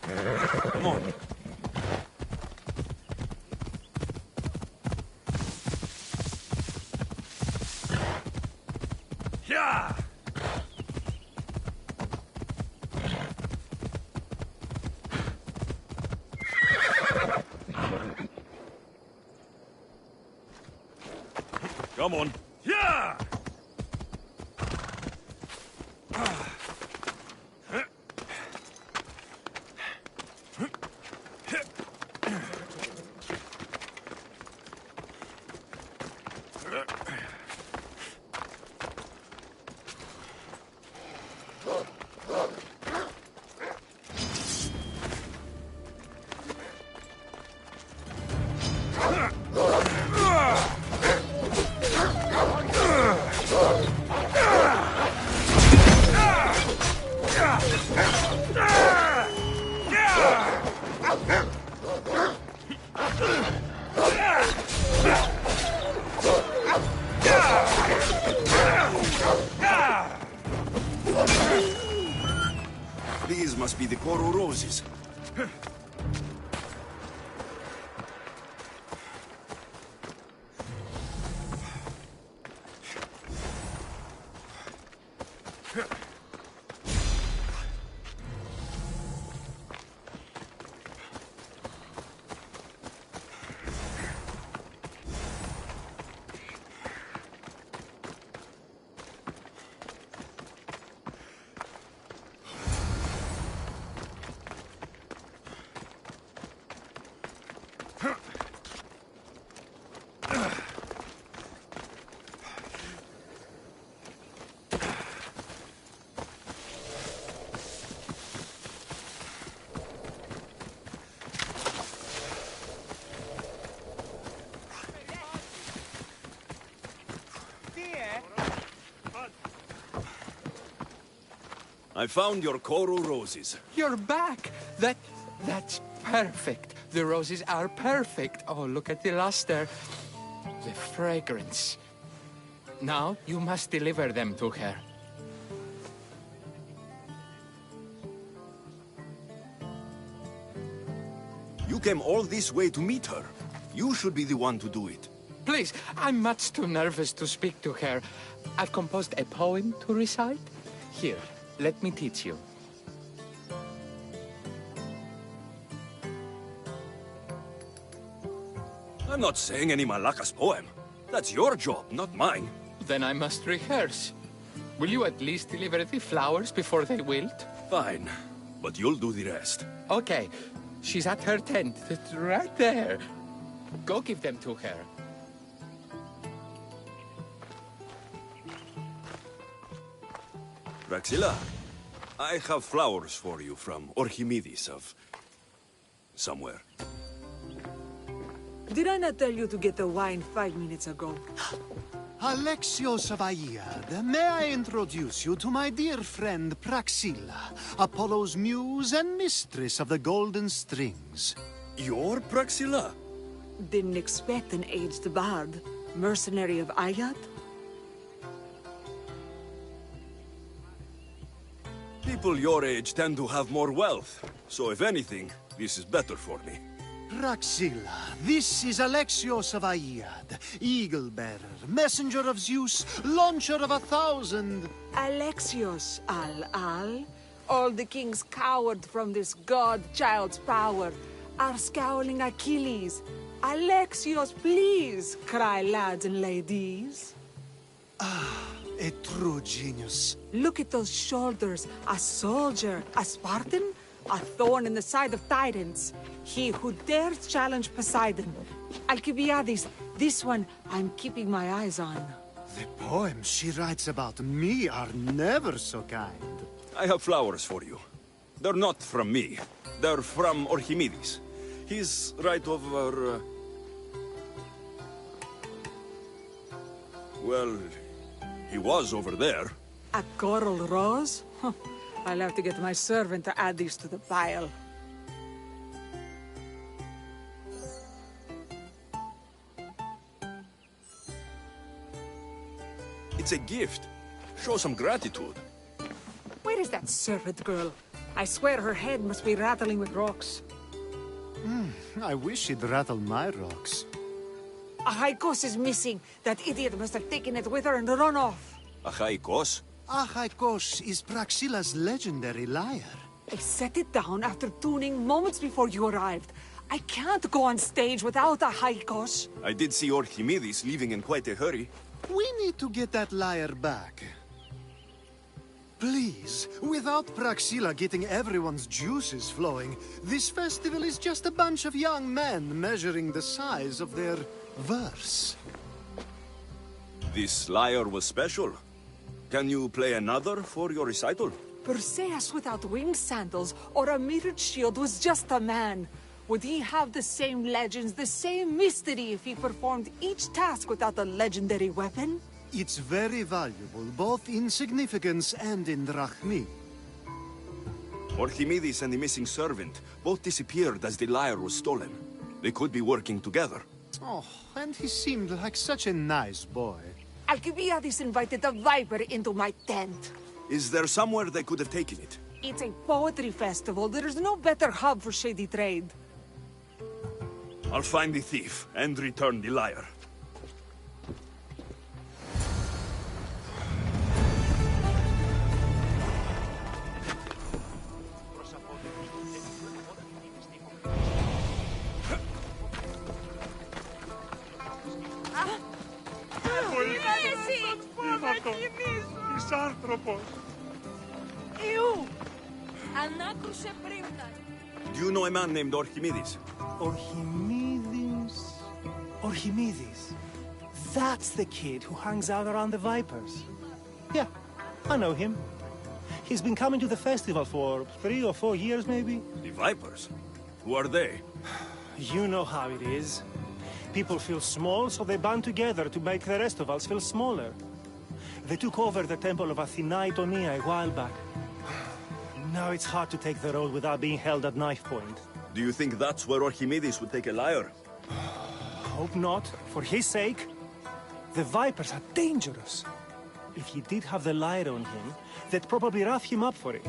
Come on. Yeah! Come on. Yeah! These must be the coral roses. I found your coral roses. You're back! That's perfect. The roses are perfect. Oh, look at the luster. The fragrance. Now, you must deliver them to her. You came all this way to meet her. You should be the one to do it. Please, I'm much too nervous to speak to her. I've composed a poem to recite. Here, let me teach you. I'm not saying any Malakas poem. That's your job, not mine. Then I must rehearse. Will you at least deliver the flowers before they wilt? Fine, but you'll do the rest. Okay. She's at her tent. It's right there. Go give them to her. Praxilla, I have flowers for you from Orchimedes of... somewhere. Did I not tell you to get the wine 5 minutes ago? Alexios of Aiad, may I introduce you to my dear friend Praxilla, Apollo's muse and mistress of the golden strings. You're Praxilla? Didn't expect an aged bard. Mercenary of Ayat? People your age tend to have more wealth, so if anything, this is better for me. Praxilla, this is Alexios of Aiad, eagle-bearer, messenger of Zeus, launcher of 1,000... Alexios, Al-Al. All the kings cowered from this god-child's power. Our scowling Achilles. Alexios, please, cry lads and ladies. A true genius. Look at those shoulders. A soldier, a Spartan, a thorn in the side of titans. He who dares challenge Poseidon. Alcibiades, this one I'm keeping my eyes on. The poems she writes about me are never so kind. I have flowers for you. They're not from me. They're from Orchimedes. He's right over... Well, he was over there. A coral rose? Huh. I'll have to get my servant to add these to the pile. It's a gift. Show some gratitude. Where is that servant girl? I swear her head must be rattling with rocks. I wish she'd rattle my rocks. Ahaikos is missing. That idiot must have taken it with her and run off. Achaikos? Achaikos is Praxila's legendary lyre. I set it down after tuning moments before you arrived. I can't go on stage without Ahaikos. I did see Archimedes leaving in quite a hurry. We need to get that lyre back. Please, without Praxila getting everyone's juices flowing, this festival is just a bunch of young men measuring the size of their verse. This lyre was special. Can you play another for your recital? Perseus without winged sandals or a mirrored shield was just a man. Would he have the same legends, the same mystery if he performed each task without a legendary weapon? It's very valuable, both in significance and in drachmi. Archimedes and the missing servant both disappeared as the lyre was stolen. They could be working together. Oh, and he seemed like such a nice boy. Alcibiades invited a viper into my tent. Is there somewhere they could have taken it? It's a poetry festival. There is no better hub for shady trade. I'll find the thief and return the lyre. Do you know a man named Archimedes? Archimedes? Archimedes. That's the kid who hangs out around the Vipers. Yeah, I know him. He's been coming to the festival for 3 or 4 years, maybe. The Vipers? Who are they? You know how it is. People feel small, so they band together to make the rest of us feel smaller. They took over the temple of Athena Itonia a while back. Now it's hard to take the road without being held at knife point. Do you think that's where Archimedes would take a lyre? Hope not. For his sake. The Vipers are dangerous. If he did have the lyre on him, they'd probably rough him up for it.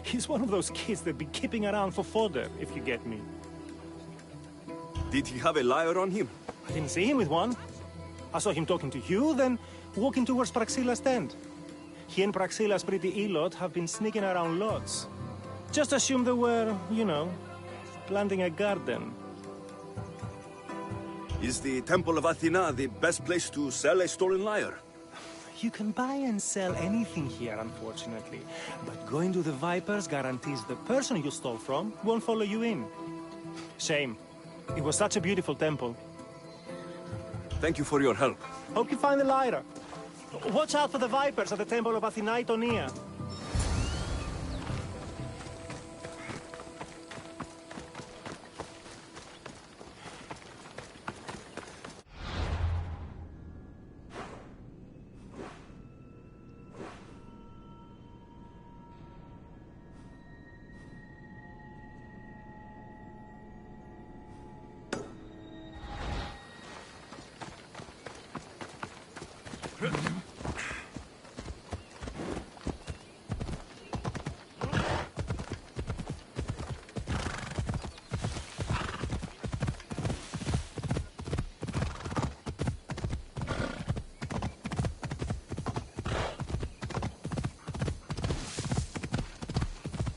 He's one of those kids that'd be keeping around for fodder, if you get me. Did he have a lyre on him? I didn't see him with one. I saw him talking to you, then walking towards Praxila's tent. He and Praxila's pretty Elot have been sneaking around lots. Just assume they were, you know, planting a garden. Is the Temple of Athena the best place to sell a stolen lyre? You can buy and sell anything here, unfortunately. But going to the Vipers guarantees the person you stole from won't follow you in. Shame. It was such a beautiful temple. Thank you for your help. Hope you find the lyre. Watch out for the Vipers at the Temple of Athena Itonia.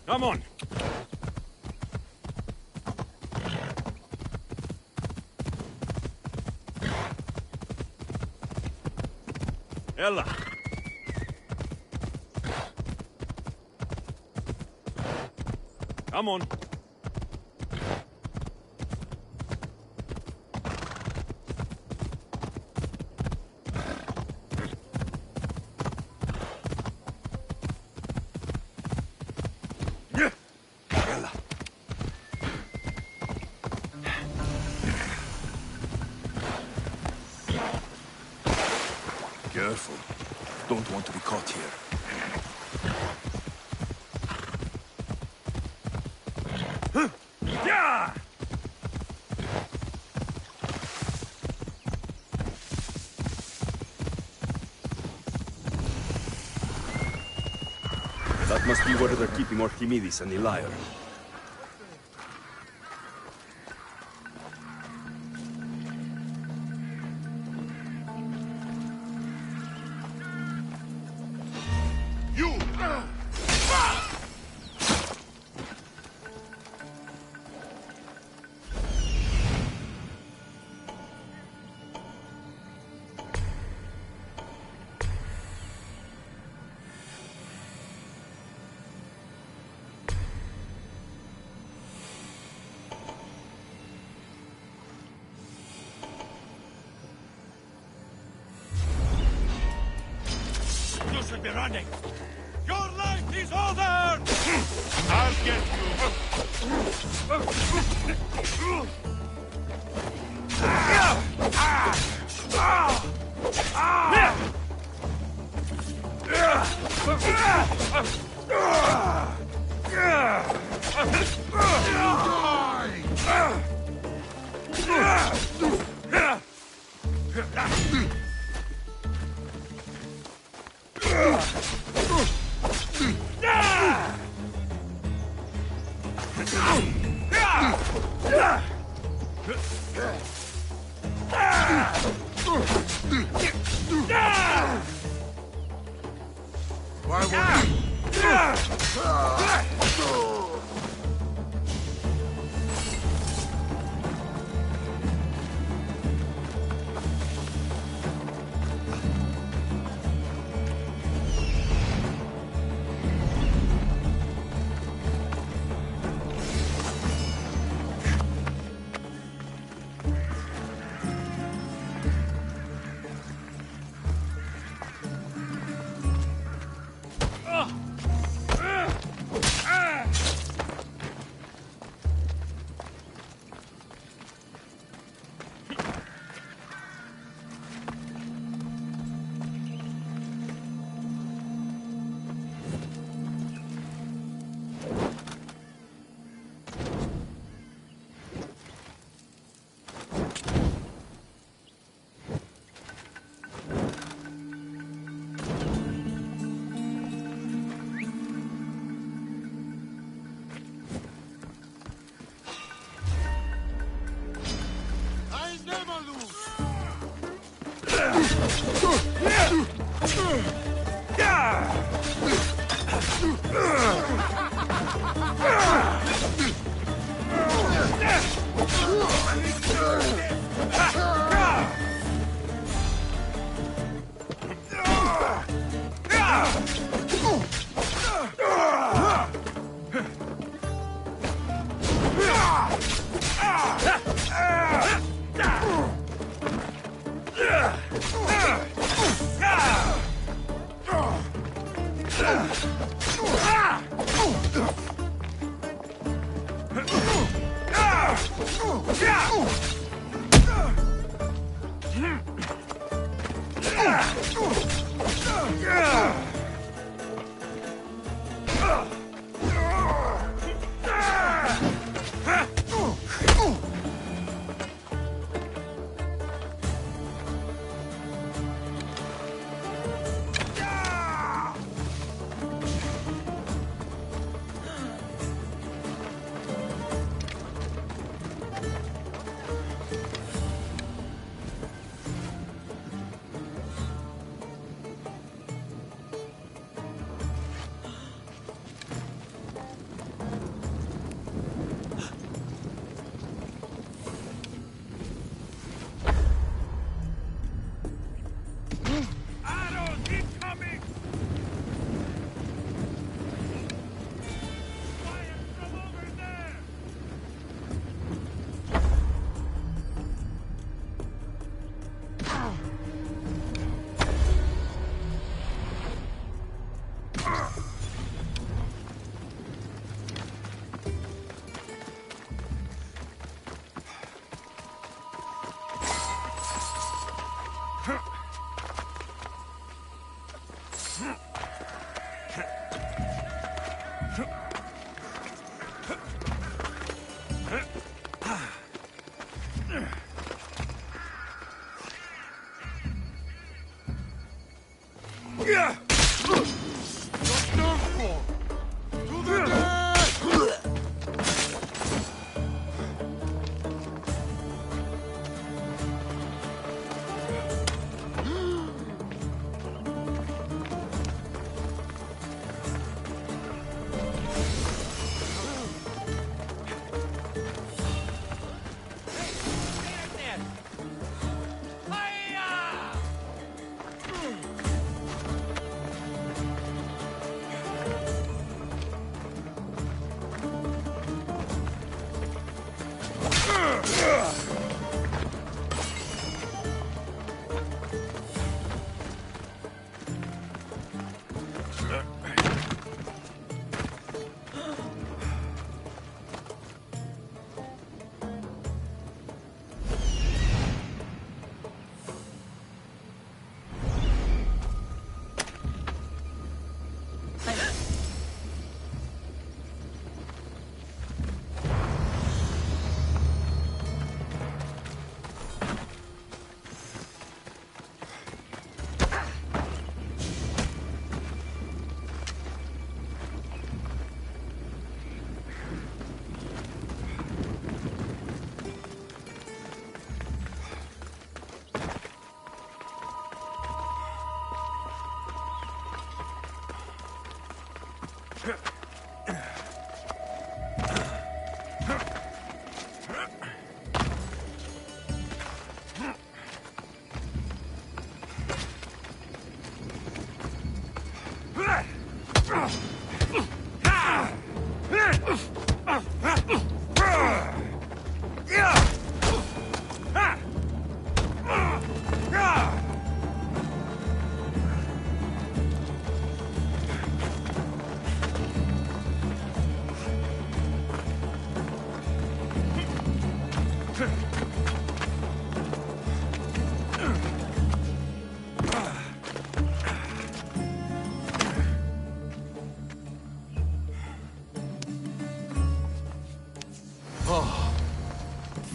Come on. Ella. Come on. Careful. Don't want to be caught here. Yeah! That must be where they're keeping Archimedes and the lyre. You! You should be running! Your life is over! I'll get Why won't you?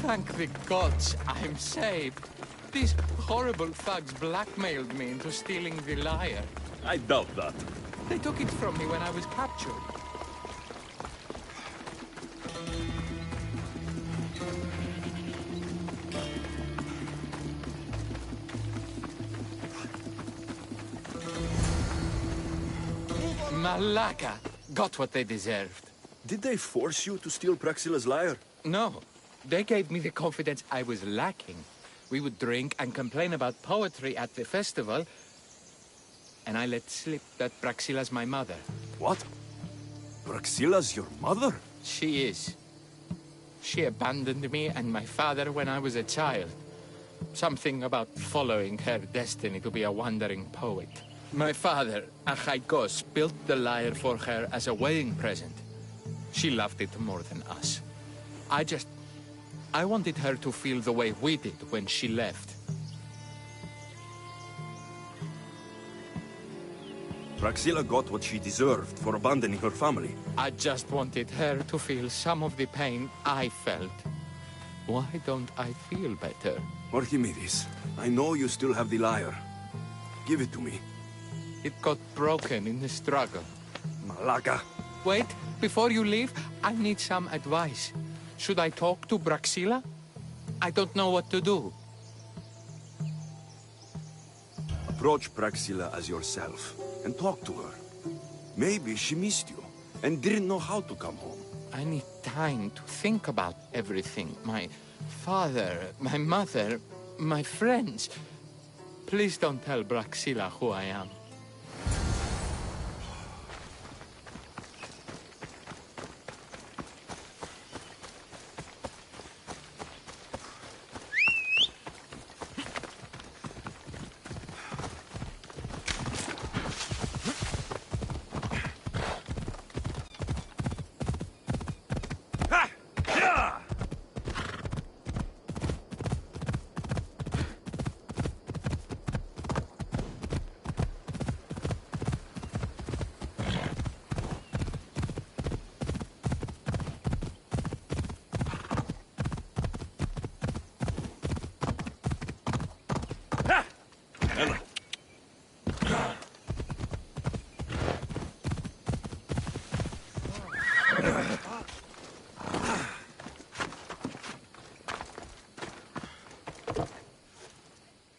Thank the gods I'm saved. These horrible thugs blackmailed me into stealing the lyre. I doubt that. They took it from me when I was captured. Malaka got what they deserved. Did they force you to steal Praxila's lyre? No, they gave me the confidence I was lacking. We would drink and complain about poetry at the festival, and I let slip that Praxila's my mother. What? Praxila's your mother? She is. She abandoned me and my father when I was a child. Something about following her destiny to be a wandering poet. My father, Achaikos, built the lyre for her as a wedding present. She loved it more than us. I wanted her to feel the way we did when she left. Praxila got what she deserved for abandoning her family. I just wanted her to feel some of the pain I felt. Why don't I feel better? Archimedes, I know you still have the lyre. Give it to me. It got broken in the struggle. Malaka. Wait, before you leave, I need some advice. Should I talk to Praxila? I don't know what to do. Approach Praxila as yourself and talk to her. Maybe she missed you and didn't know how to come home. I need time to think about everything. My father, my mother, my friends. Please don't tell Praxila who I am.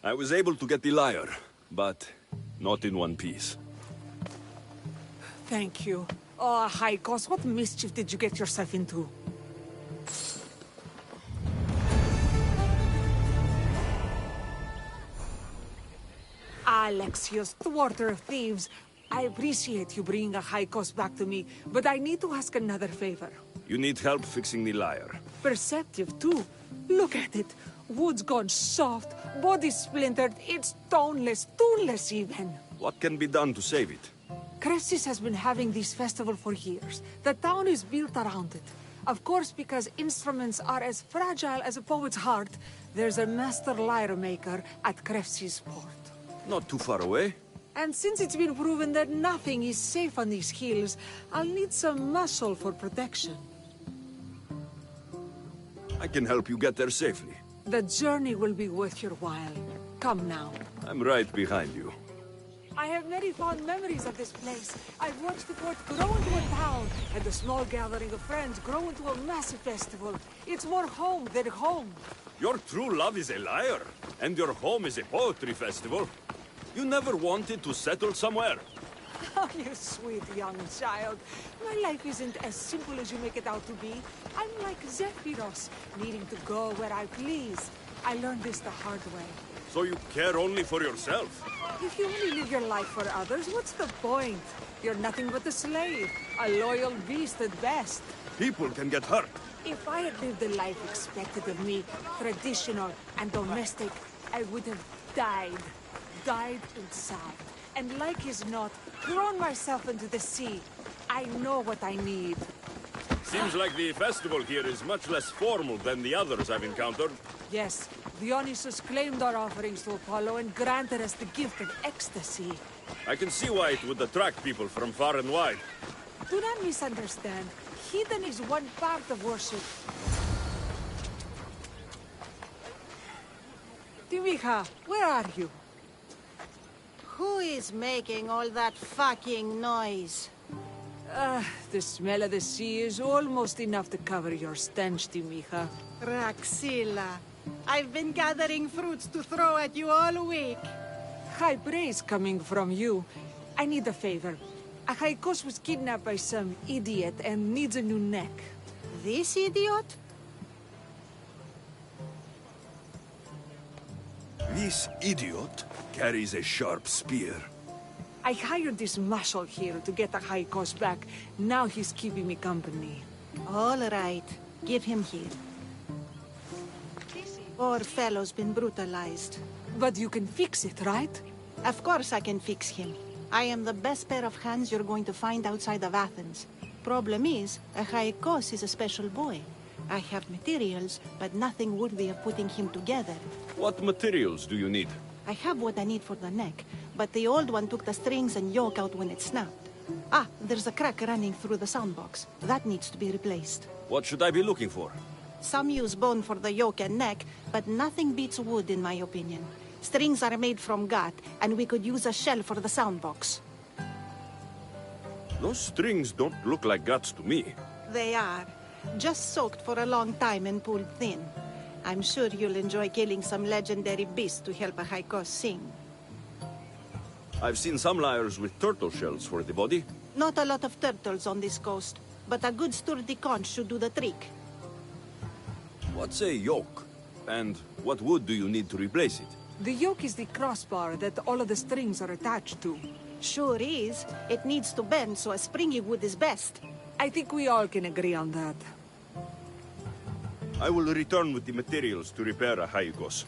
I was able to get the lyre, but not in one piece. Thank you. Oh, Haikos, what mischief did you get yourself into? Alexios, thwarter of thieves. I appreciate you bringing a Haikos back to me, but I need to ask another favor. You need help fixing the lyre. Perceptive, too. Look at it. Wood's gone soft, body splintered, it's toneless, tuneless even. What can be done to save it? Cressis has been having this festival for years. The town is built around it. Of course, because instruments are as fragile as a poet's heart, there's a master lyre maker at Cressis port. Not too far away. And since it's been proven that nothing is safe on these hills, I'll need some muscle for protection. I can help you get there safely. The journey will be worth your while. Come now. I'm right behind you. I have very fond memories of this place. I've watched the port grow into a town, and the small gathering of friends grow into a massive festival. It's more home than home. Your true love is a lyre, and your home is a poetry festival. You never wanted to settle somewhere. Oh, you sweet young child. My life isn't as simple as you make it out to be. I'm like Zephyros, needing to go where I please. I learned this the hard way. So you care only for yourself? If you only live your life for others, what's the point? You're nothing but a slave, a loyal beast at best. People can get hurt. If I had lived the life expected of me, traditional and domestic, I would have died. Died inside. And like as not, thrown myself into the sea. I know what I need. Seems like the festival here is much less formal than the others I've encountered. Yes, Dionysus claimed our offerings to Apollo and granted us the gift of ecstasy. I can see why it would attract people from far and wide. Do not misunderstand. Heathen is one part of worship. Timiha, where are you? Who is making all that fucking noise? The smell of the sea is almost enough to cover your stench, Timiha. Praxilla, I've been gathering fruits to throw at you all week. High praise coming from you. I need a favor. A Haikos was kidnapped by some idiot and needs a new neck. This idiot? This idiot carries a sharp spear. I hired this muscle here to get a Haikos back. Now he's keeping me company. All right, give him here. Poor fellow's been brutalized. But you can fix it, right? Of course I can fix him. I am the best pair of hands you're going to find outside of Athens. Problem is, a Haikos is a special boy. I have materials, but nothing worthy of putting him together. What materials do you need? I have what I need for the neck, but the old one took the strings and yoke out when it snapped. Ah, there's a crack running through the soundbox. That needs to be replaced. What should I be looking for? Some use bone for the yoke and neck, but nothing beats wood in my opinion. Strings are made from gut, and we could use a shell for the soundbox. Those strings don't look like guts to me. They are. Just soaked for a long time and pulled thin. I'm sure you'll enjoy killing some legendary beast to help a Haikos sing. I've seen some lyres with turtle shells for the body. Not a lot of turtles on this coast, but a good sturdy conch should do the trick. What's a yoke? And what wood do you need to replace it? The yoke is the crossbar that all of the strings are attached to. Sure is. It needs to bend, so a springy wood is best. I think we all can agree on that. I will return with the materials to repair a Haikos.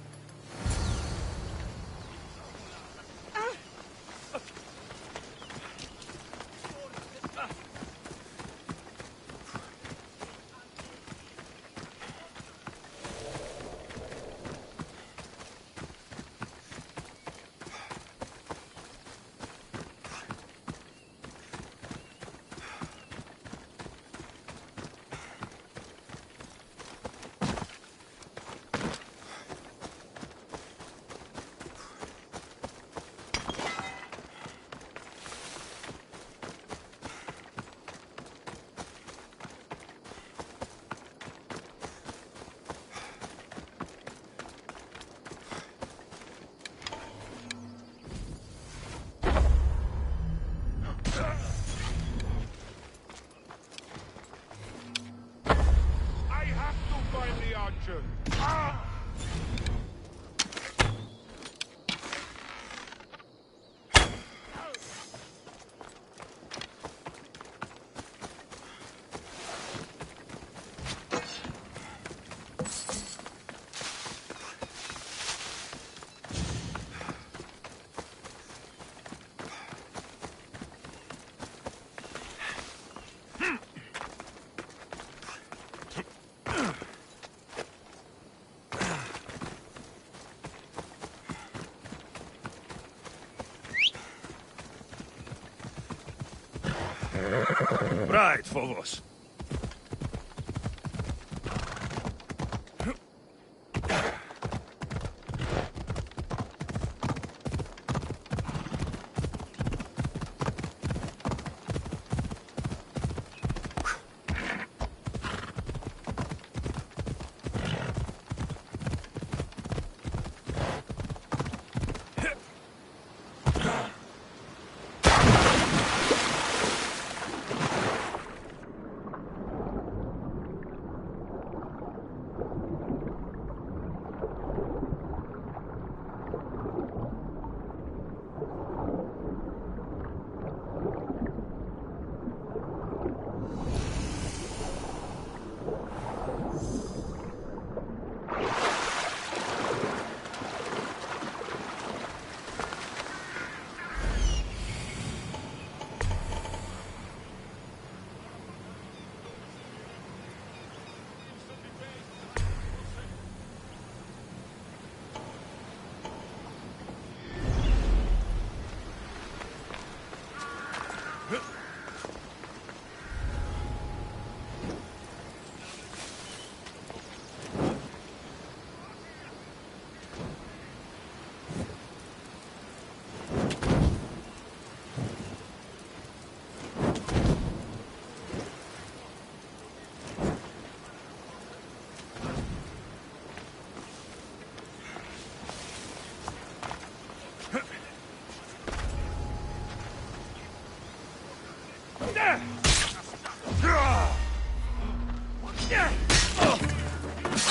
Right, Phobos.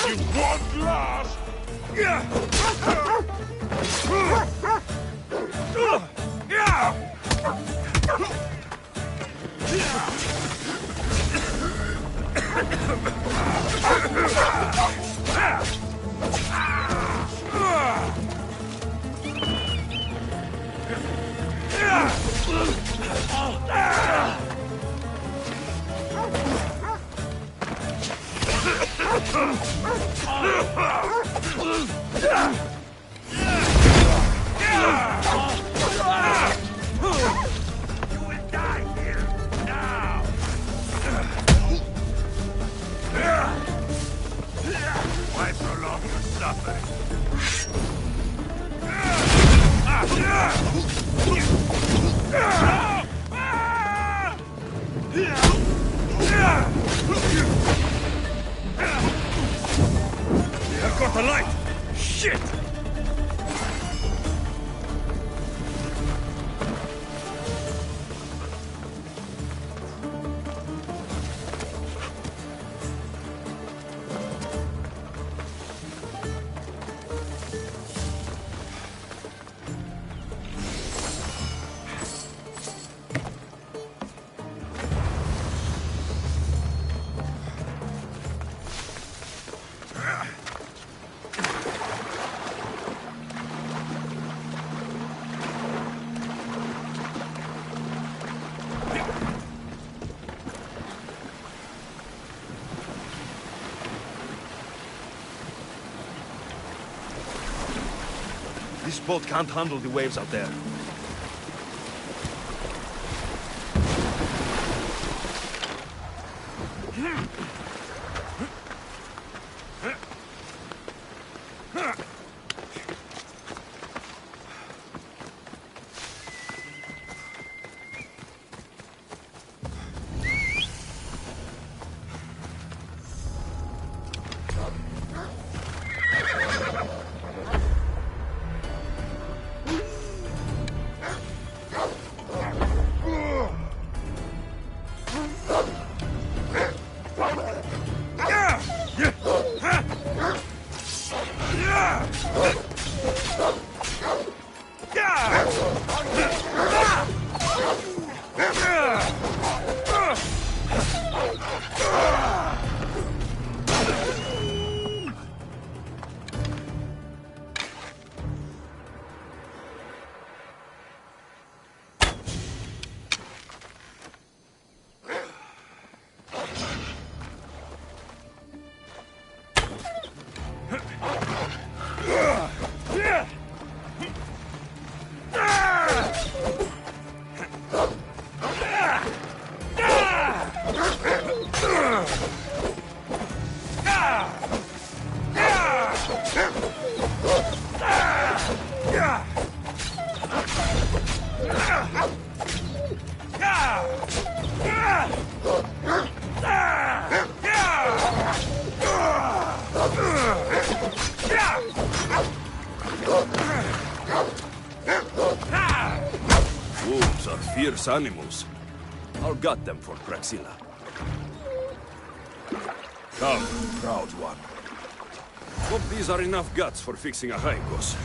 You want last? Why prolong your suffering? I've got the light! Shit! This boat can't handle the waves out there. Wolves are fierce animals. I'll gut them for Praxilla. Come, proud one. Hope these are enough guts for fixing a Haikos.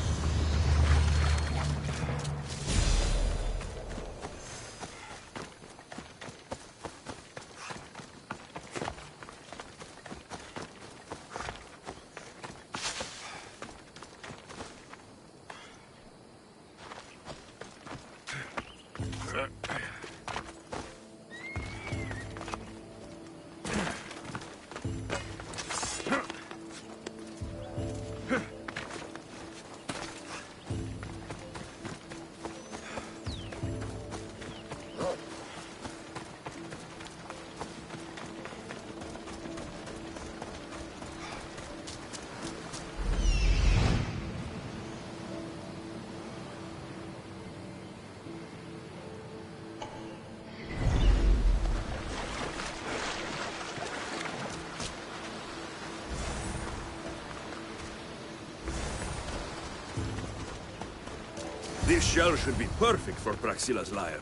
This shell should be perfect for Praxilla's lyre.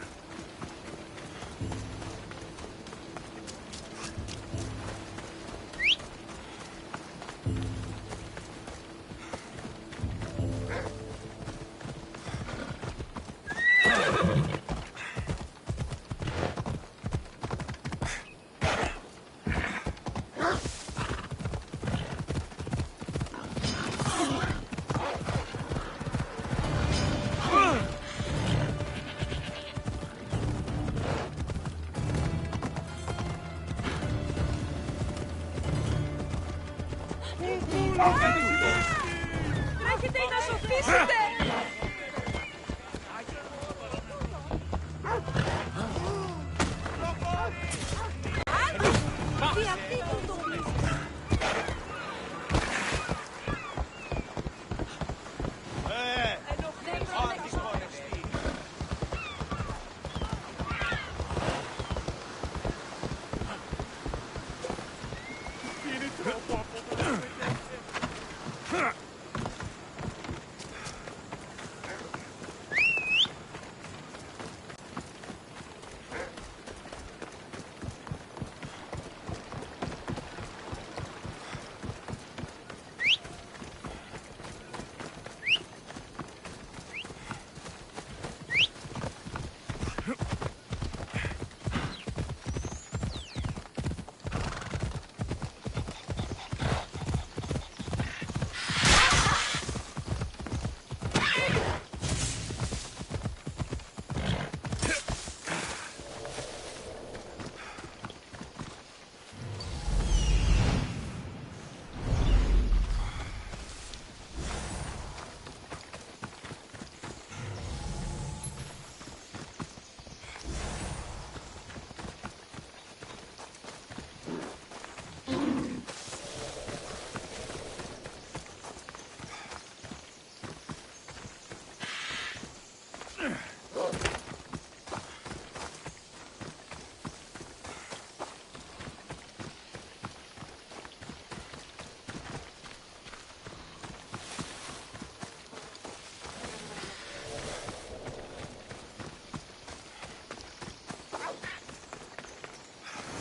Τρέχετε να σωθήσετε!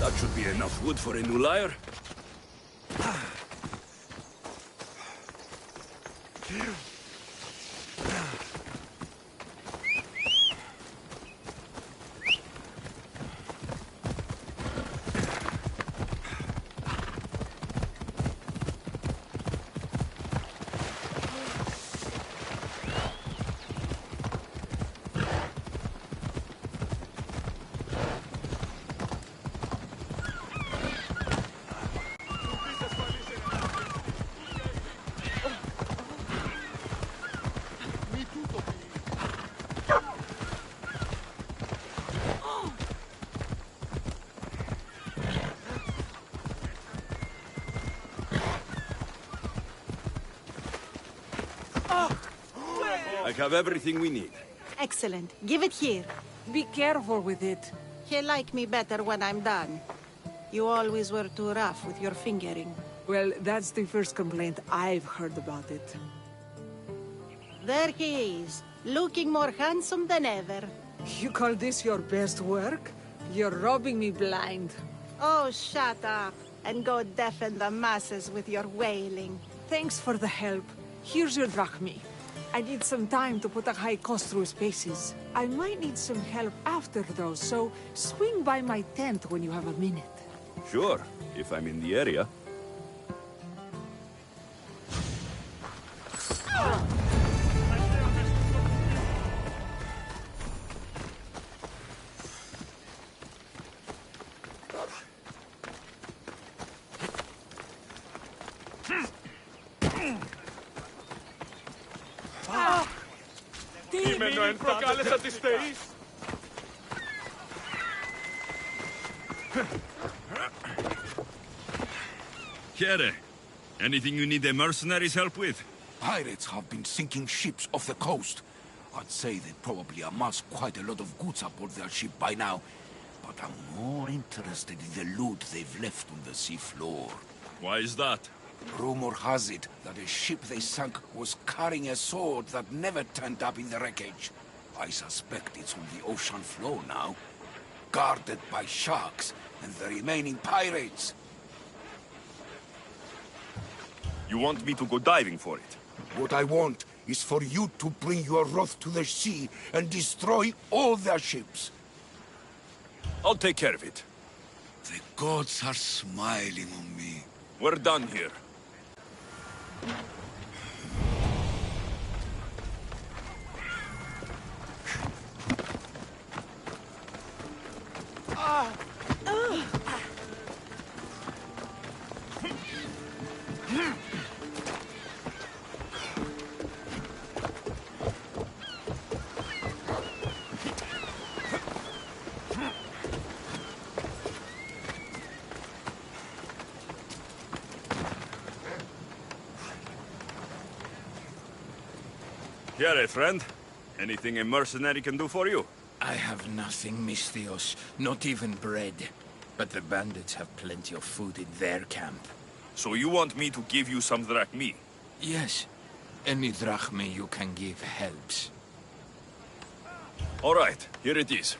That should be enough wood for a new lyre. I have everything we need. Excellent. Give it here. Be careful with it. He'll like me better when I'm done. You always were too rough with your fingering. Well, that's the first complaint I've heard about it. There he is, looking more handsome than ever. You call this your best work? You're robbing me blind. Oh, shut up, and go deafen the masses with your wailing. Thanks for the help. Here's your drachmi. I need some time to put a high cost through spaces. I might need some help after those, so swing by my tent when you have a minute. Sure, if I'm in the area. Κείμενο εν προκάλεσα της θεής. Kere, anything you need the mercenaries' help with? Pirates have been sinking ships off the coast. I'd say they probably amassed quite a lot of goods aboard their ship by now. But I'm more interested in the loot they've left on the seafloor. Why is that? Rumor has it that a ship they sunk was carrying a sword that never turned up in the wreckage. I suspect it's on the ocean floor now, guarded by sharks and the remaining pirates. You want me to go diving for it? What I want is for you to bring your wrath to the sea and destroy all their ships. I'll take care of it. The gods are smiling on me. We're done here. Here, friend. Anything a mercenary can do for you? I have nothing, Misthios. Not even bread. But the bandits have plenty of food in their camp. So you want me to give you some drachmi? Yes. Any drachme you can give helps. All right, here it is.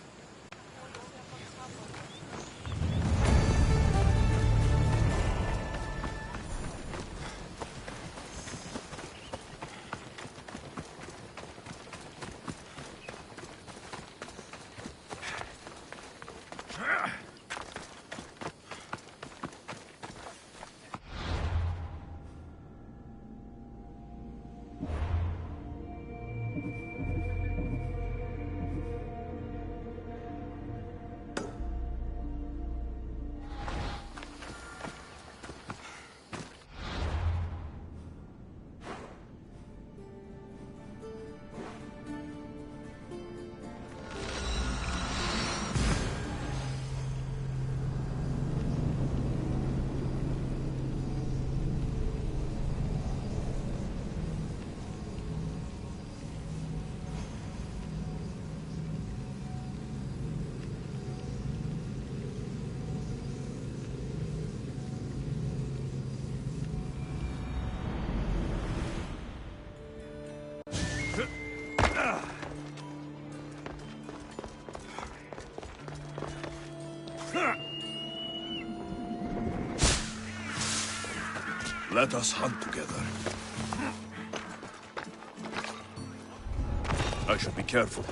Let us hunt together. I should be careful.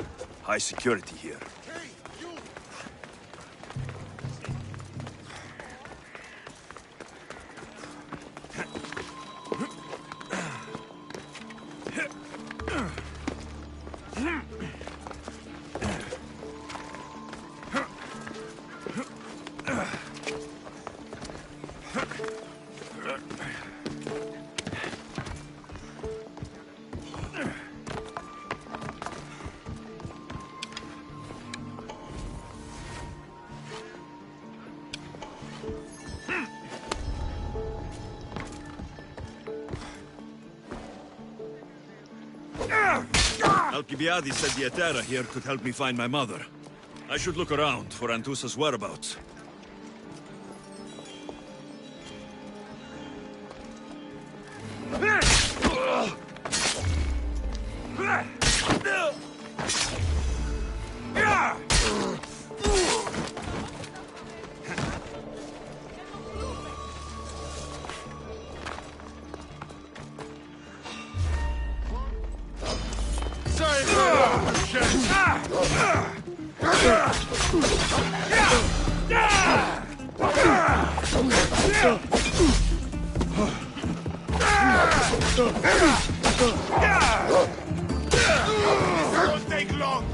High security here. Alcibiades said the Etera here could help me find my mother. I should look around for Antusa's whereabouts. Don't take long!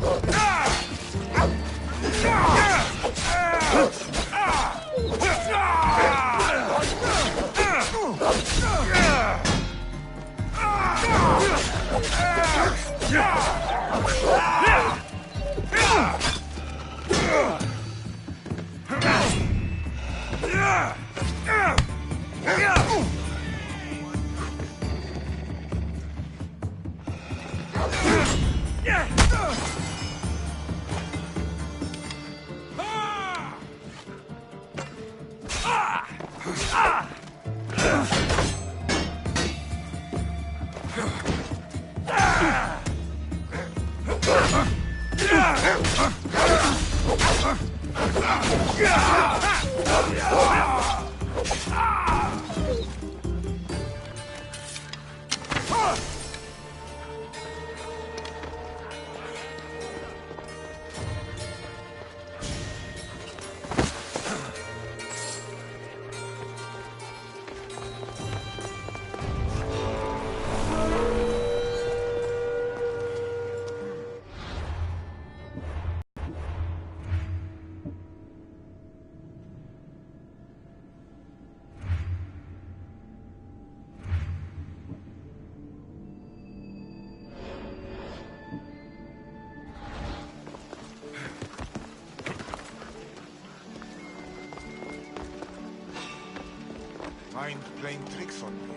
Mind playing tricks on me.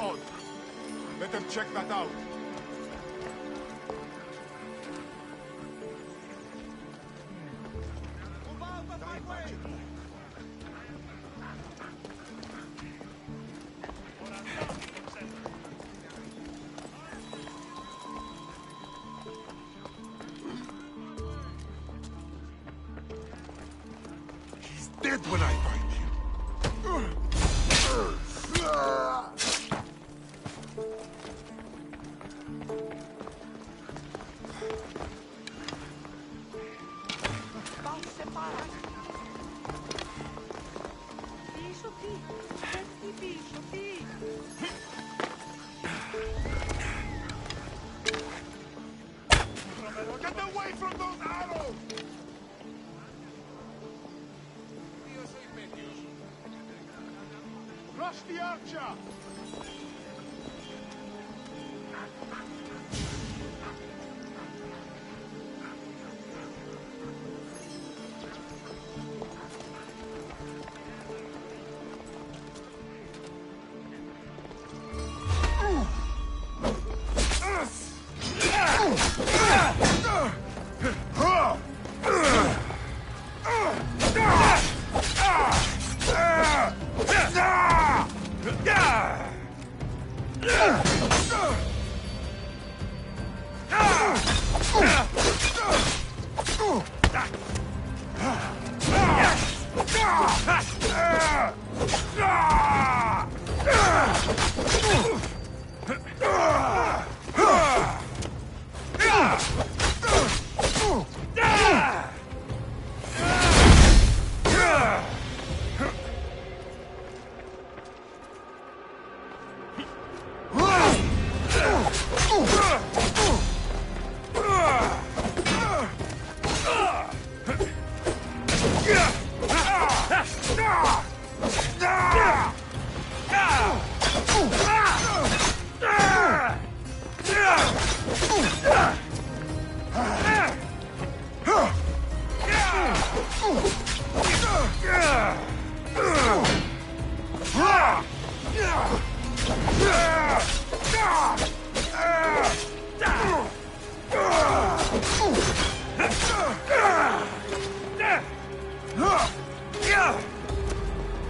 Odd. Better check that out. He's dead when I find him. Get away from those arrows! Rush the archer!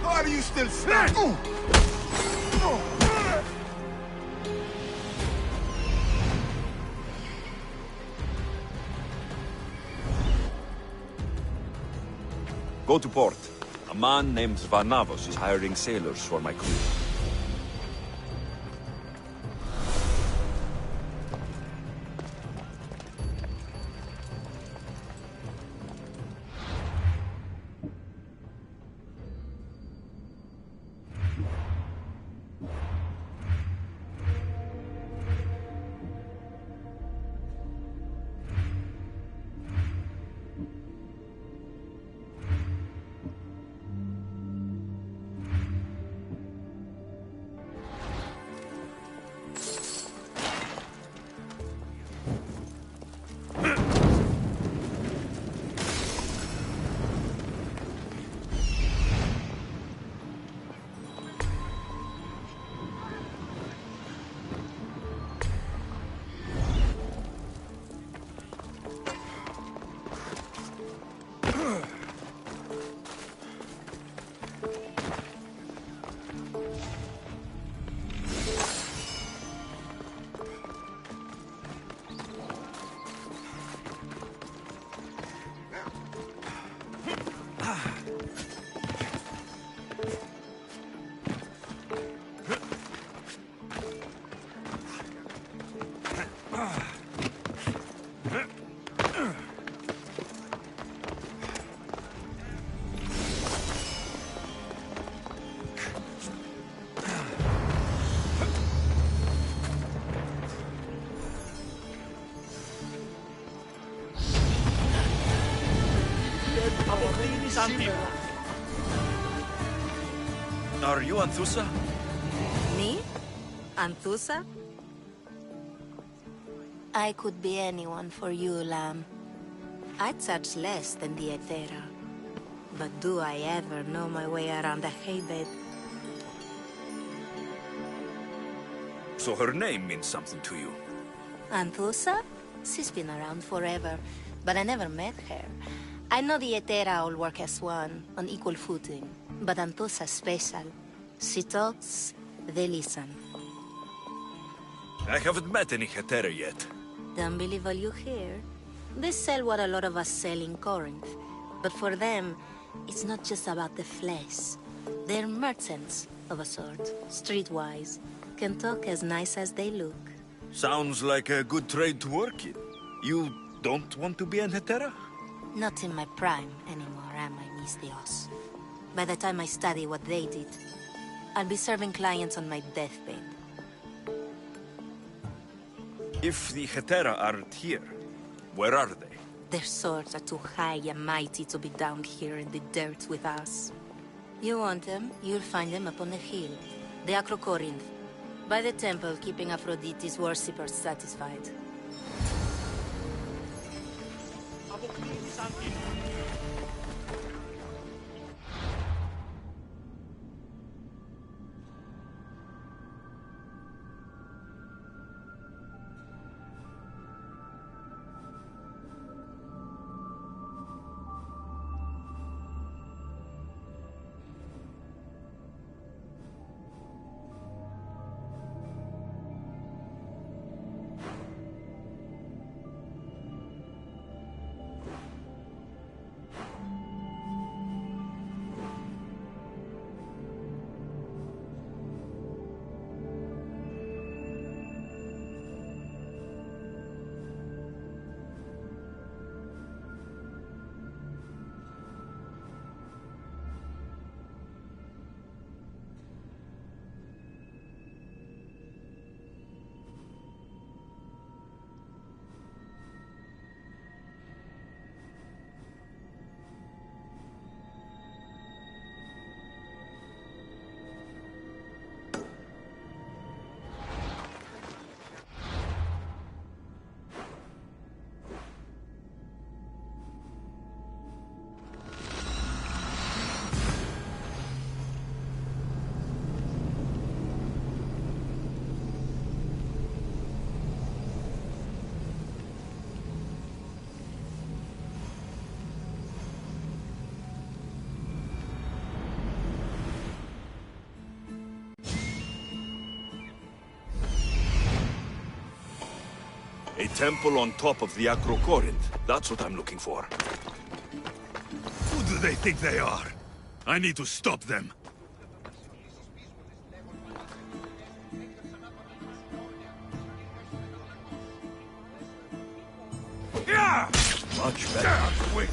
How are you still standing? Go to port. A man named Varnavos is hiring sailors for my crew. Are you Anthusa? Me? Anthusa? I could be anyone for you, Lamb. I'd charge less than the Ethera. But do I ever know my way around a haybed? So her name means something to you. Anthusa? She's been around forever, but I never met her. I know the Etera all work as one, on equal footing, but Anthusa's special. She talks, they listen. I haven't met any Hetera yet. Don't believe all you hear. They sell what a lot of us sell in Corinth, but for them, it's not just about the flesh. They're merchants of a sort, streetwise, can talk as nice as they look. Sounds like a good trade to work in. You don't want to be an Hetera? Not in my prime anymore, am I, Miss Dios? By the time I study what they did, I'll be serving clients on my deathbed. If the Hetera aren't here, where are they? Their swords are too high and mighty to be down here in the dirt with us. You want them, you'll find them up on the hill. The Acrocorinth. By the temple, keeping Aphrodite's worshippers satisfied. A temple on top of the Acrocorinth. That's what I'm looking for. Who do they think they are? I need to stop them. Much better. Quick!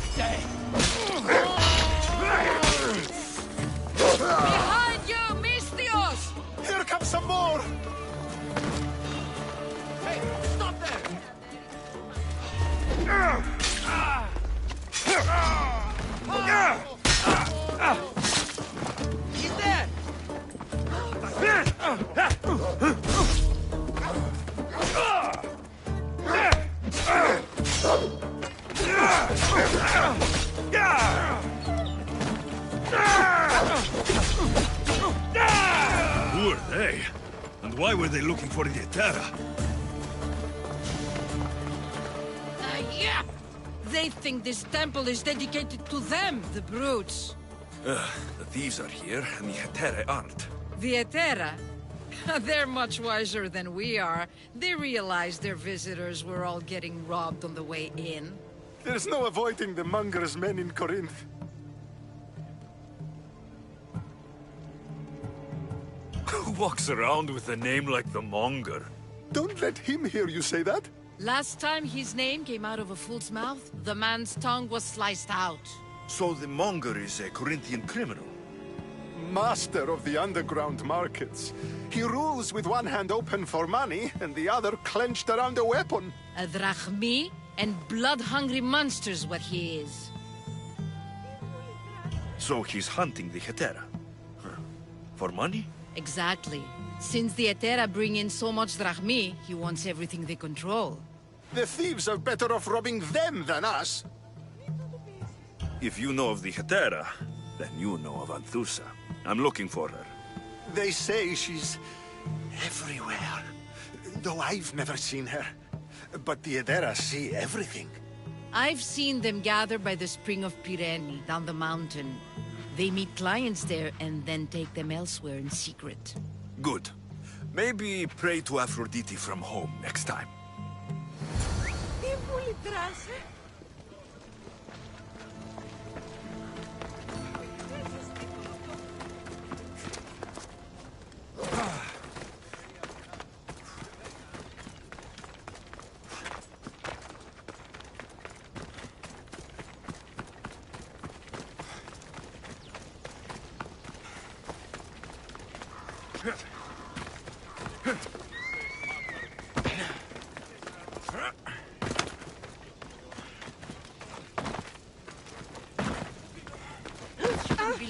Behind you, Mistios! Here comes some more! Hey, stop there! He's there! Who are they? And why were they looking for the Etera? Yeah! They think this temple is dedicated to them, the brutes. The thieves are here, and the Hetera aren't. The Etera? They're much wiser than we are. They realized their visitors were all getting robbed on the way in. There's no avoiding the monger's men in Corinth. Who walks around with a name like the Monger? Don't let him hear you say that. Last time his name came out of a fool's mouth, the man's tongue was sliced out. So the Monger is a Corinthian criminal? Master of the underground markets. He rules with one hand open for money and the other clenched around a weapon. A drachmi and blood-hungry monster's what he is. So he's hunting the Hetera? Huh. For money? Exactly. Since the Etera bring in so much drachmi, he wants everything they control. The thieves are better off robbing them than us. If you know of the Hetera, then you know of Anthusa. I'm looking for her. They say she's everywhere. Though I've never seen her. But the Edera see everything. I've seen them gather by the Spring of Pirene, down the mountain. They meet clients there and then take them elsewhere in secret. Good. Maybe pray to Aphrodite from home next time.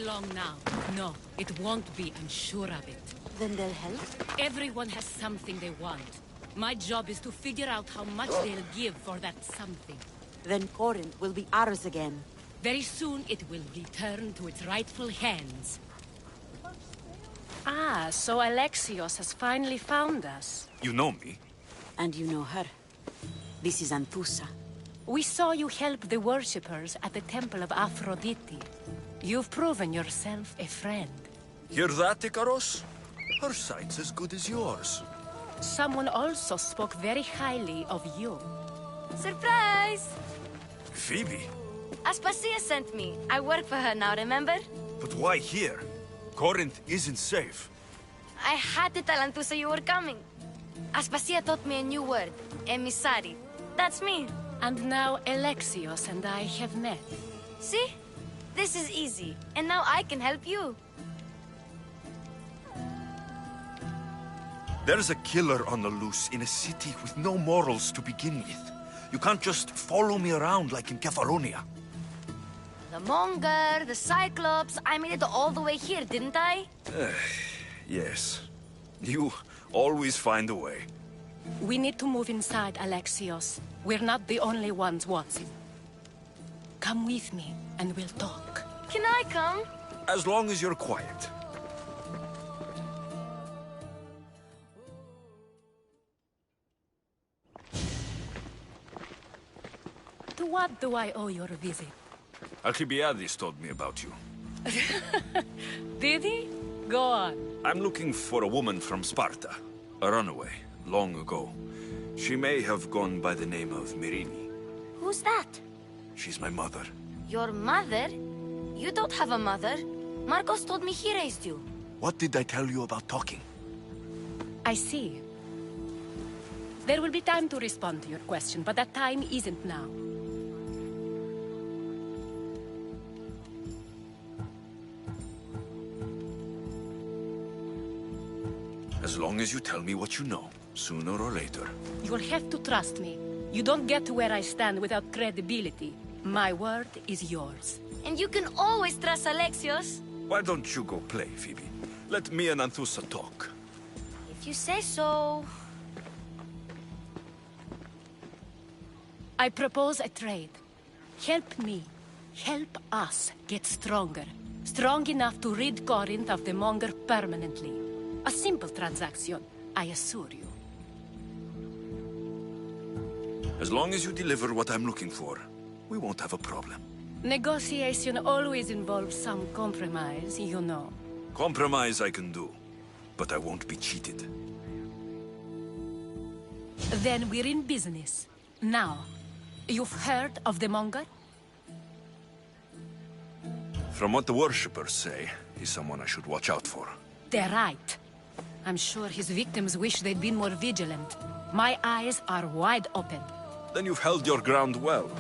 Long now. No, it won't be, I'm sure of it. Then they'll help? Everyone has something they want. My job is to figure out how much they'll give for that something. Then Corinth will be ours again. Very soon it will return to its rightful hands. Ah, so Alexios has finally found us. You know me? And you know her. This is Anthusa. We saw you help the worshippers at the Temple of Aphrodite. You've proven yourself a friend. Hear that, Ikaros? Her sight's as good as yours. Someone also spoke very highly of you. Surprise! Phoebe? Aspasia sent me. I work for her now, remember? But why here? Corinth isn't safe. I had to tell Anthusa you were coming. Aspasia taught me a new word. Emissary. That's me. And now Alexios and I have met. See? This is easy. And now I can help you. There's a killer on the loose in a city with no morals to begin with. You can't just follow me around like in Kepharonia. The Monger, the Cyclops. I made it all the way here, didn't I? Yes. You always find a way. We need to move inside, Alexios. We're not the only ones watching. Come with me, and we'll talk. Can I come? As long as you're quiet. To what do I owe your visit? Alcibiades told me about you. Did he? Go on. I'm looking for a woman from Sparta. A runaway, long ago. She may have gone by the name of Myrine. Who's that? She's my mother. Your mother? You don't have a mother. Marcos told me he raised you. What did I tell you about talking? I see. There will be time to respond to your question, but that time isn't now. As long as you tell me what you know, sooner or later. You'll have to trust me. You don't get to where I stand without credibility. My word is yours. And you can always trust Alexios. Why don't you go play, Phoebe? Let me and Anthusa talk. If you say so... I propose a trade. Help me. Help us get stronger. Strong enough to rid Corinth of the Monger permanently. A simple transaction, I assure you. As long as you deliver what I'm looking for, we won't have a problem. Negotiation always involves some compromise, you know. Compromise I can do, but I won't be cheated. Then we're in business. Now, you've heard of the Monger? From what the worshippers say, he's someone I should watch out for. They're right. I'm sure his victims wish they'd been more vigilant. My eyes are wide open. Then you've held your ground well.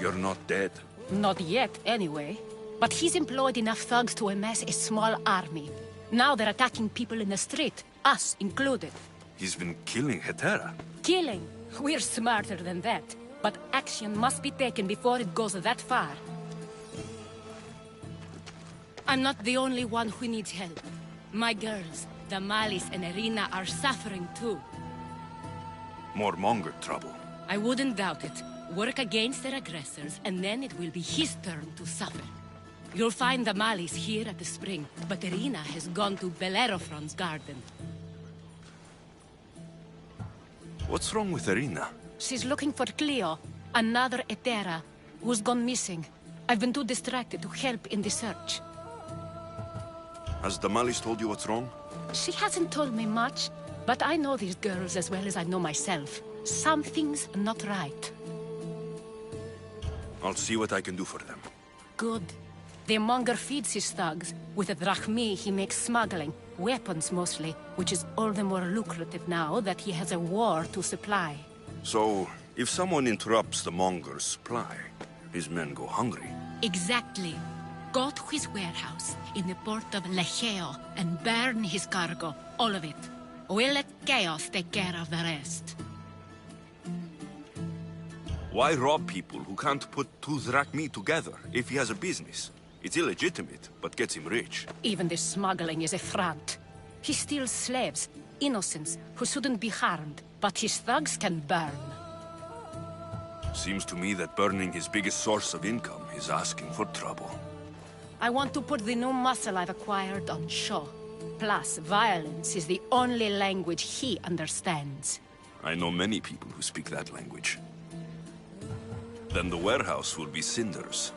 You're not dead. Not yet, anyway. But he's employed enough thugs to amass a small army. Now they're attacking people in the street, us included. He's been killing Hetera. Killing? We're smarter than that. But action must be taken before it goes that far. I'm not the only one who needs help. My girls, Damalis and Irina, are suffering too. More Monger trouble. I wouldn't doubt it. Work against their aggressors, and then it will be his turn to suffer. You'll find Damalis here at the spring, but Irina has gone to Bellerophon's garden. What's wrong with Irina? She's looking for Cleo, another Etera, who's gone missing. I've been too distracted to help in the search. Has Damalis told you what's wrong? She hasn't told me much, but I know these girls as well as I know myself. Something's not right. I'll see what I can do for them. Good. The monger feeds his thugs. With the drachmi, he makes smuggling. Weapons, mostly. Which is all the more lucrative now that he has a war to supply. So, if someone interrupts the monger's supply, his men go hungry. Exactly. Go to his warehouse in the port of Lecheo and burn his cargo. All of it. We'll let chaos take care of the rest. Why rob people who can't put two drachmi together if he has a business? It's illegitimate, but gets him rich. Even the smuggling is a front. He steals slaves, innocents, who shouldn't be harmed, but his thugs can burn. Seems to me that burning his biggest source of income is asking for trouble. I want to put the new muscle I've acquired on show. Plus, violence is the only language he understands. I know many people who speak that language. Then the warehouse will be cinders.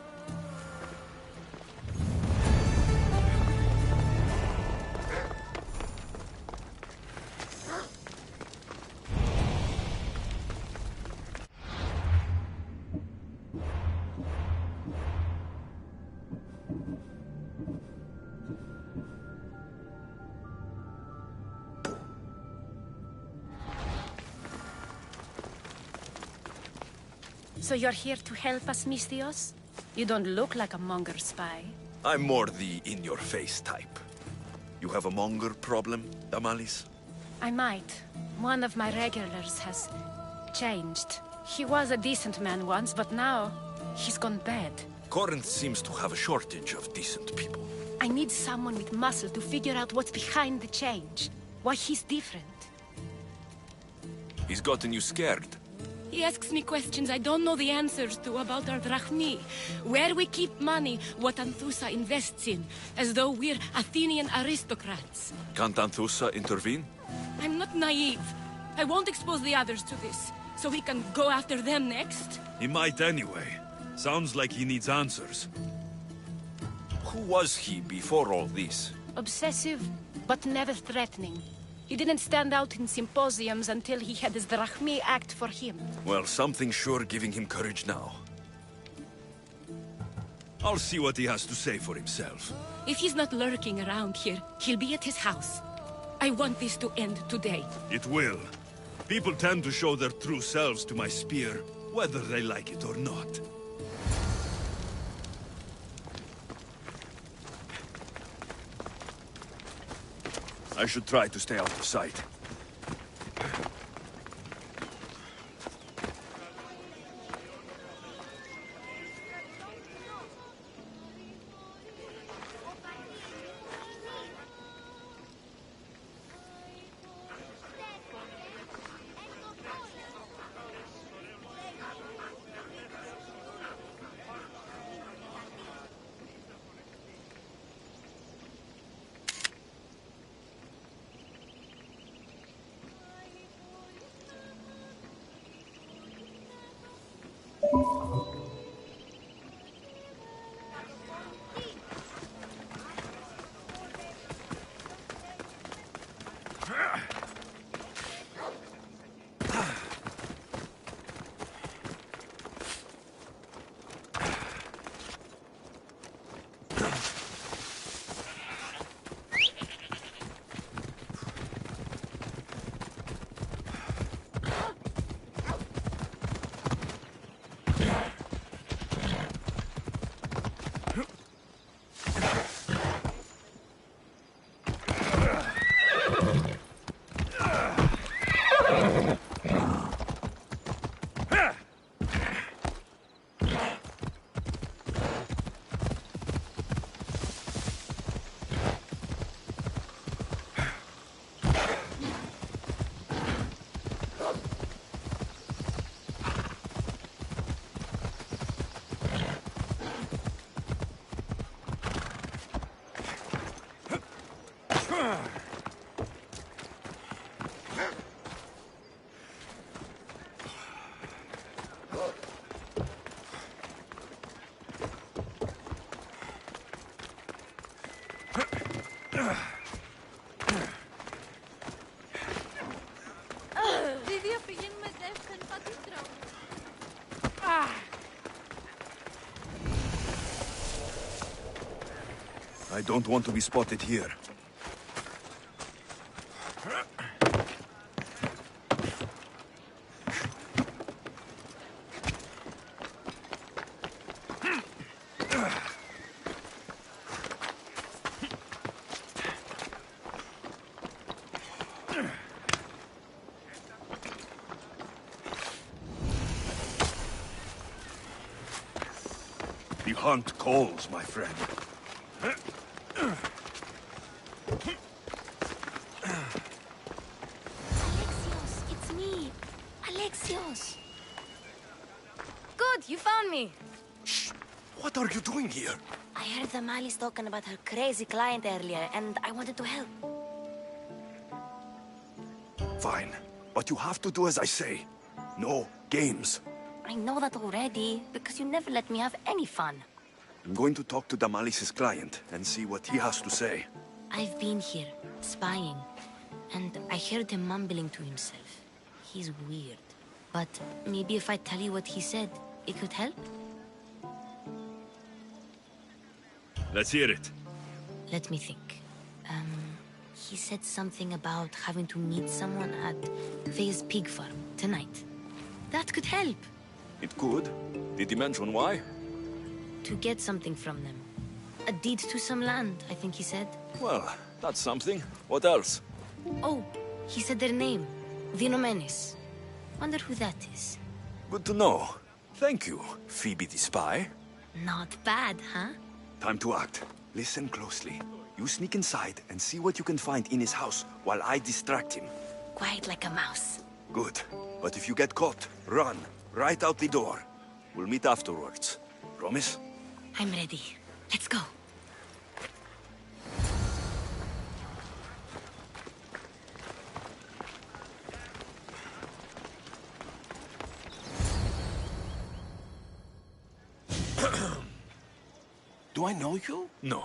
So you're here to help us, Mistios? You don't look like a monger spy. I'm more the in-your-face type. You have a monger problem, Damalis? I might. One of my regulars has changed. He was a decent man once, but now he's gone bad. Corinth seems to have a shortage of decent people. I need someone with muscle to figure out what's behind the change. Why he's different. He's gotten you scared. He asks me questions I don't know the answers to about our drachmi. Where we keep money, what Anthusa invests in. As though we're Athenian aristocrats. Can't Anthusa intervene? I'm not naive. I won't expose the others to this. So he can go after them next? He might anyway. Sounds like he needs answers. Who was he before all this? Obsessive, but never threatening. He didn't stand out in symposiums until he had his drachmi act for him. Well, something's sure giving him courage now. I'll see what he has to say for himself. If he's not lurking around here, he'll be at his house. I want this to end today. It will. People tend to show their true selves to my spear, whether they like it or not. I should try to stay out of sight. don't want to be spotted here. The hunt calls, my friend. Alexios, it's me. Alexios. Good, you found me. Shh! What are you doing here? I heard the Mali's talking about her crazy client earlier, and I wanted to help. Fine, but you have to do as I say. No games. I know that already, because you never let me have any fun. I'm going to talk to Damalis's client and see what he has to say. I've been here, spying, and I heard him mumbling to himself. He's weird. But maybe if I tell you what he said, it could help? Let's hear it. Let me think. He said something about having to meet someone at Faye's pig farm tonight. That could help. It could. Did he mention why? To get something from them. A deed to some land, I think he said. Well, that's something. What else? Oh, he said their name. Vinomenes. Wonder who that is. Good to know. Thank you, Phoebe the spy. Not bad, huh? Time to act. Listen closely. You sneak inside and see what you can find in his house while I distract him. Quiet like a mouse. Good. But if you get caught, run. Right out the door. We'll meet afterwards. Promise? I'm ready. Let's go. Do I know you? No.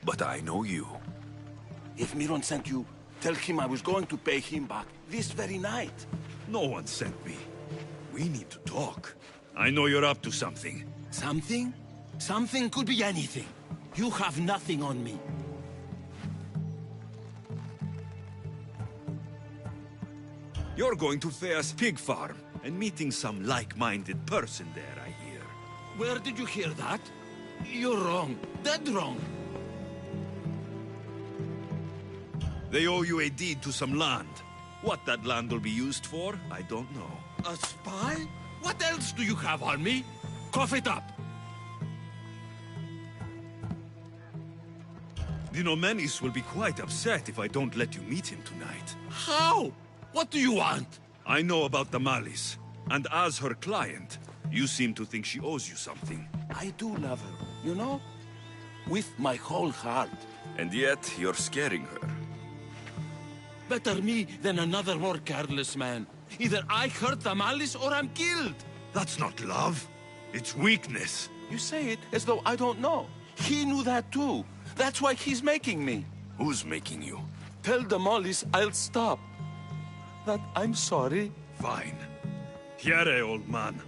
But I know you. If Miron sent you, tell him I was going to pay him back this very night. No one sent me. We need to talk. I know you're up to something. Something? Something could be anything. You have nothing on me. You're going to Thea's pig farm and meeting some like-minded person there, I hear. Where did you hear that? You're wrong. Dead wrong. They owe you a deed to some land. What that land will be used for, I don't know. A spy? What else do you have on me? Cough it up. Vinomenes will be quite upset if I don't let you meet him tonight. How? What do you want? I know about Damalis, and as her client, you seem to think she owes you something. I do love her, you know? With my whole heart. And yet, you're scaring her. Better me than another more careless man. Either I hurt Damalis or I'm killed. That's not love. It's weakness. You say it as though I don't know. He knew that too. That's why he's making me. Who's making you? Tell Damalis I'll stop. That I'm sorry. Fine. Here, old man.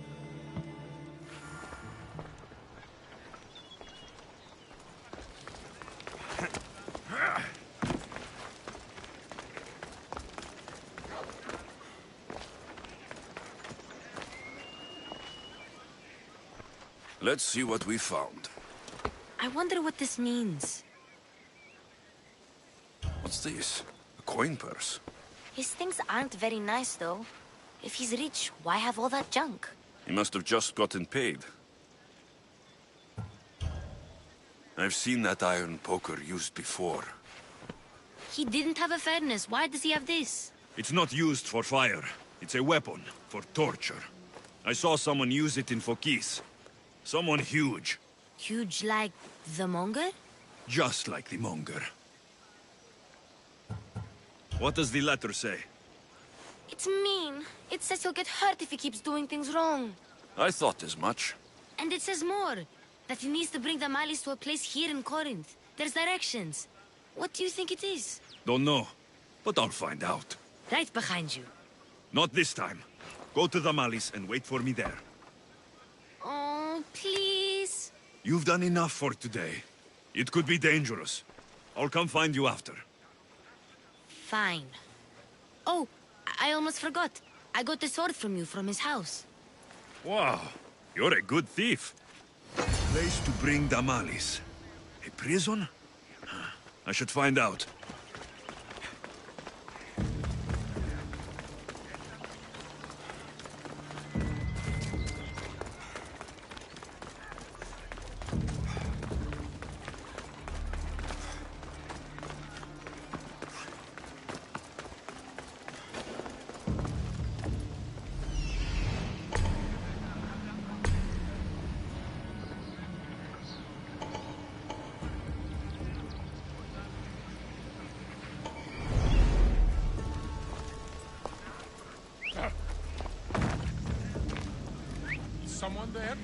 Let's see what we found. I wonder what this means. What's this? A coin purse? His things aren't very nice, though. If he's rich, why have all that junk? He must have just gotten paid. I've seen that iron poker used before. He didn't have a furnace. Why does he have this? It's not used for fire. It's a weapon for torture. I saw someone use it in Fokis. Someone huge. Huge like the monger? Just like the monger. What does the letter say? It's mean. It says he'll get hurt if he keeps doing things wrong. I thought as much. And it says more. That he needs to bring the Malis to a place here in Corinth. There's directions. What do you think it is? Don't know, but I'll find out. Right behind you. Not this time. Go to the Malis and wait for me there. Oh, please. You've done enough for today. It could be dangerous. I'll come find you after. Fine. Oh, I almost forgot. I got the sword from you from his house. Wow, you're a good thief. Place to bring Damalis. A prison? I should find out. Someone there?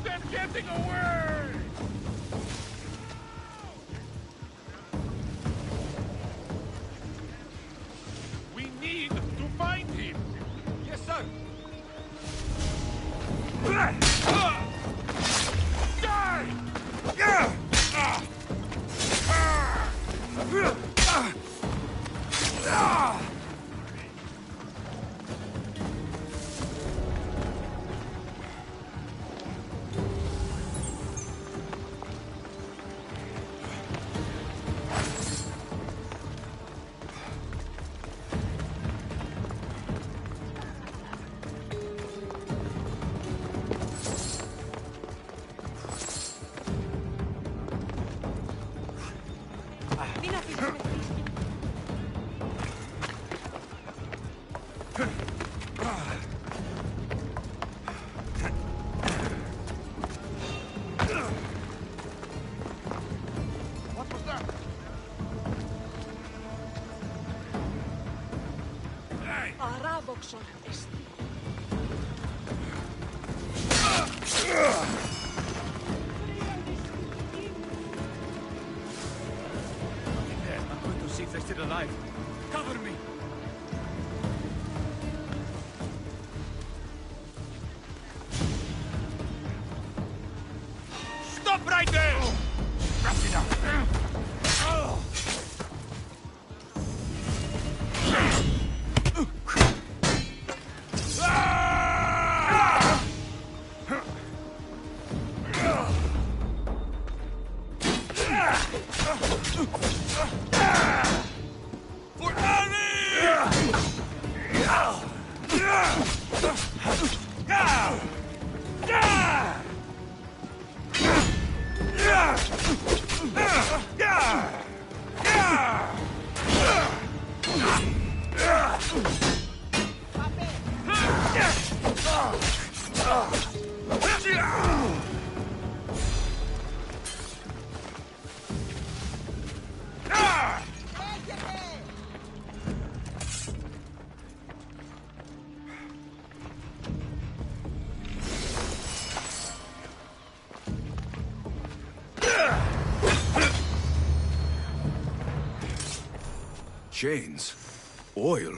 They're getting away! We need to find him! Yes, sir! Die! What was that? Arabokson esti. I'm going to see if they're still alive. Cover me! Stop right there! Wrap it up. For Chains? Oil?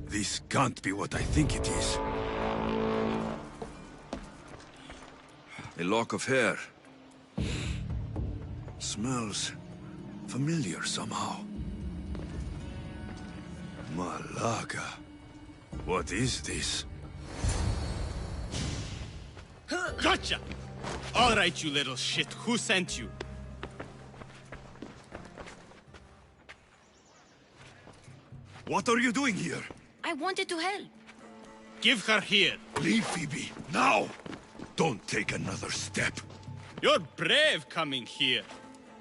This can't be what I think it is. A lock of hair. Smells familiar somehow. Malaga. What is this? Gotcha! All right, you little shit. Who sent you? What are you doing here? I wanted to help. Give her here. Leave Phoebe, now! Don't take another step. You're brave coming here.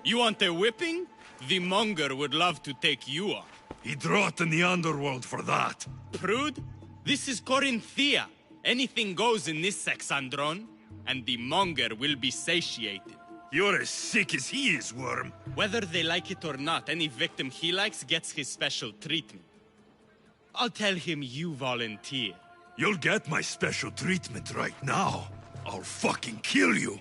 You want a whipping? The monger would love to take you on. He'd rot in the underworld for that. Prude, this is Corinthia. Anything goes in this Sexandron, and the monger will be satiated. You're as sick as he is, Worm. Whether they like it or not, any victim he likes gets his special treatment. I'll tell him you volunteer. You'll get my special treatment right now. I'll fucking kill you.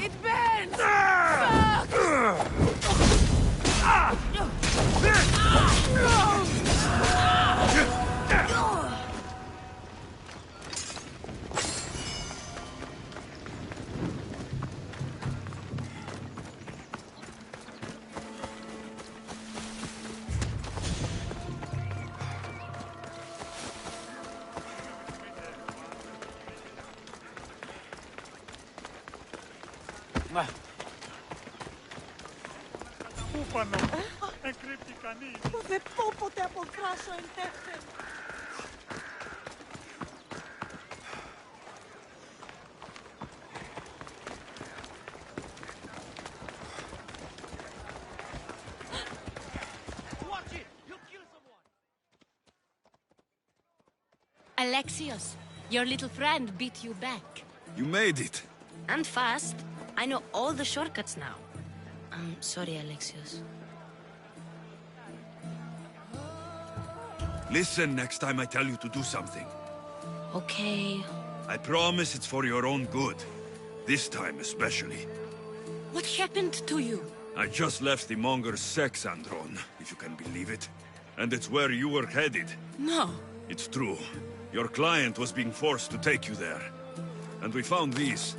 It burns! Δεν πω ποτέ από κράσο εντεύθεν. Alexios, your little friend beat you back. You made it. And fast. I know all the shortcuts now. I'm sorry, Alexios. Listen next time I tell you to do something. Okay. I promise it's for your own good. This time especially. What happened to you? I just left the monger's Sexandron, if you can believe it. And it's where you were headed. No. It's true. Your client was being forced to take you there. And we found these.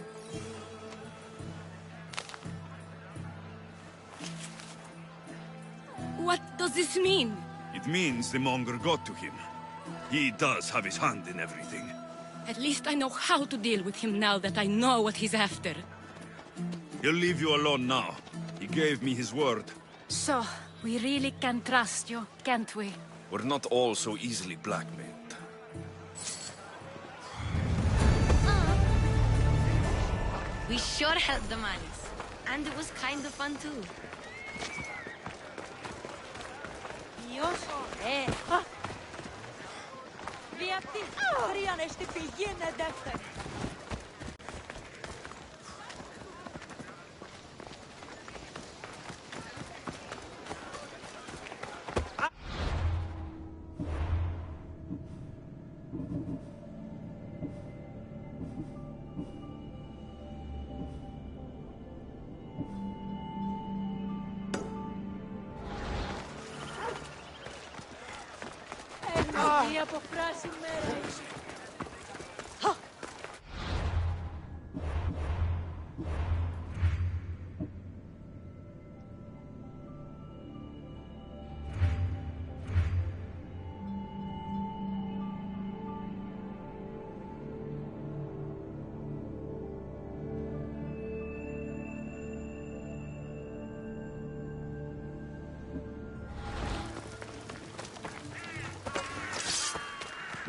What does this mean? It means the monger got to him. He does have his hand in everything. At least I know how to deal with him now that I know what he's after. He'll leave you alone now. He gave me his word. So, we really can trust you, can't we? We're not all so easily blackmailed. We sure helped the Malis. And it was kind of fun too. Από φράση μέρα.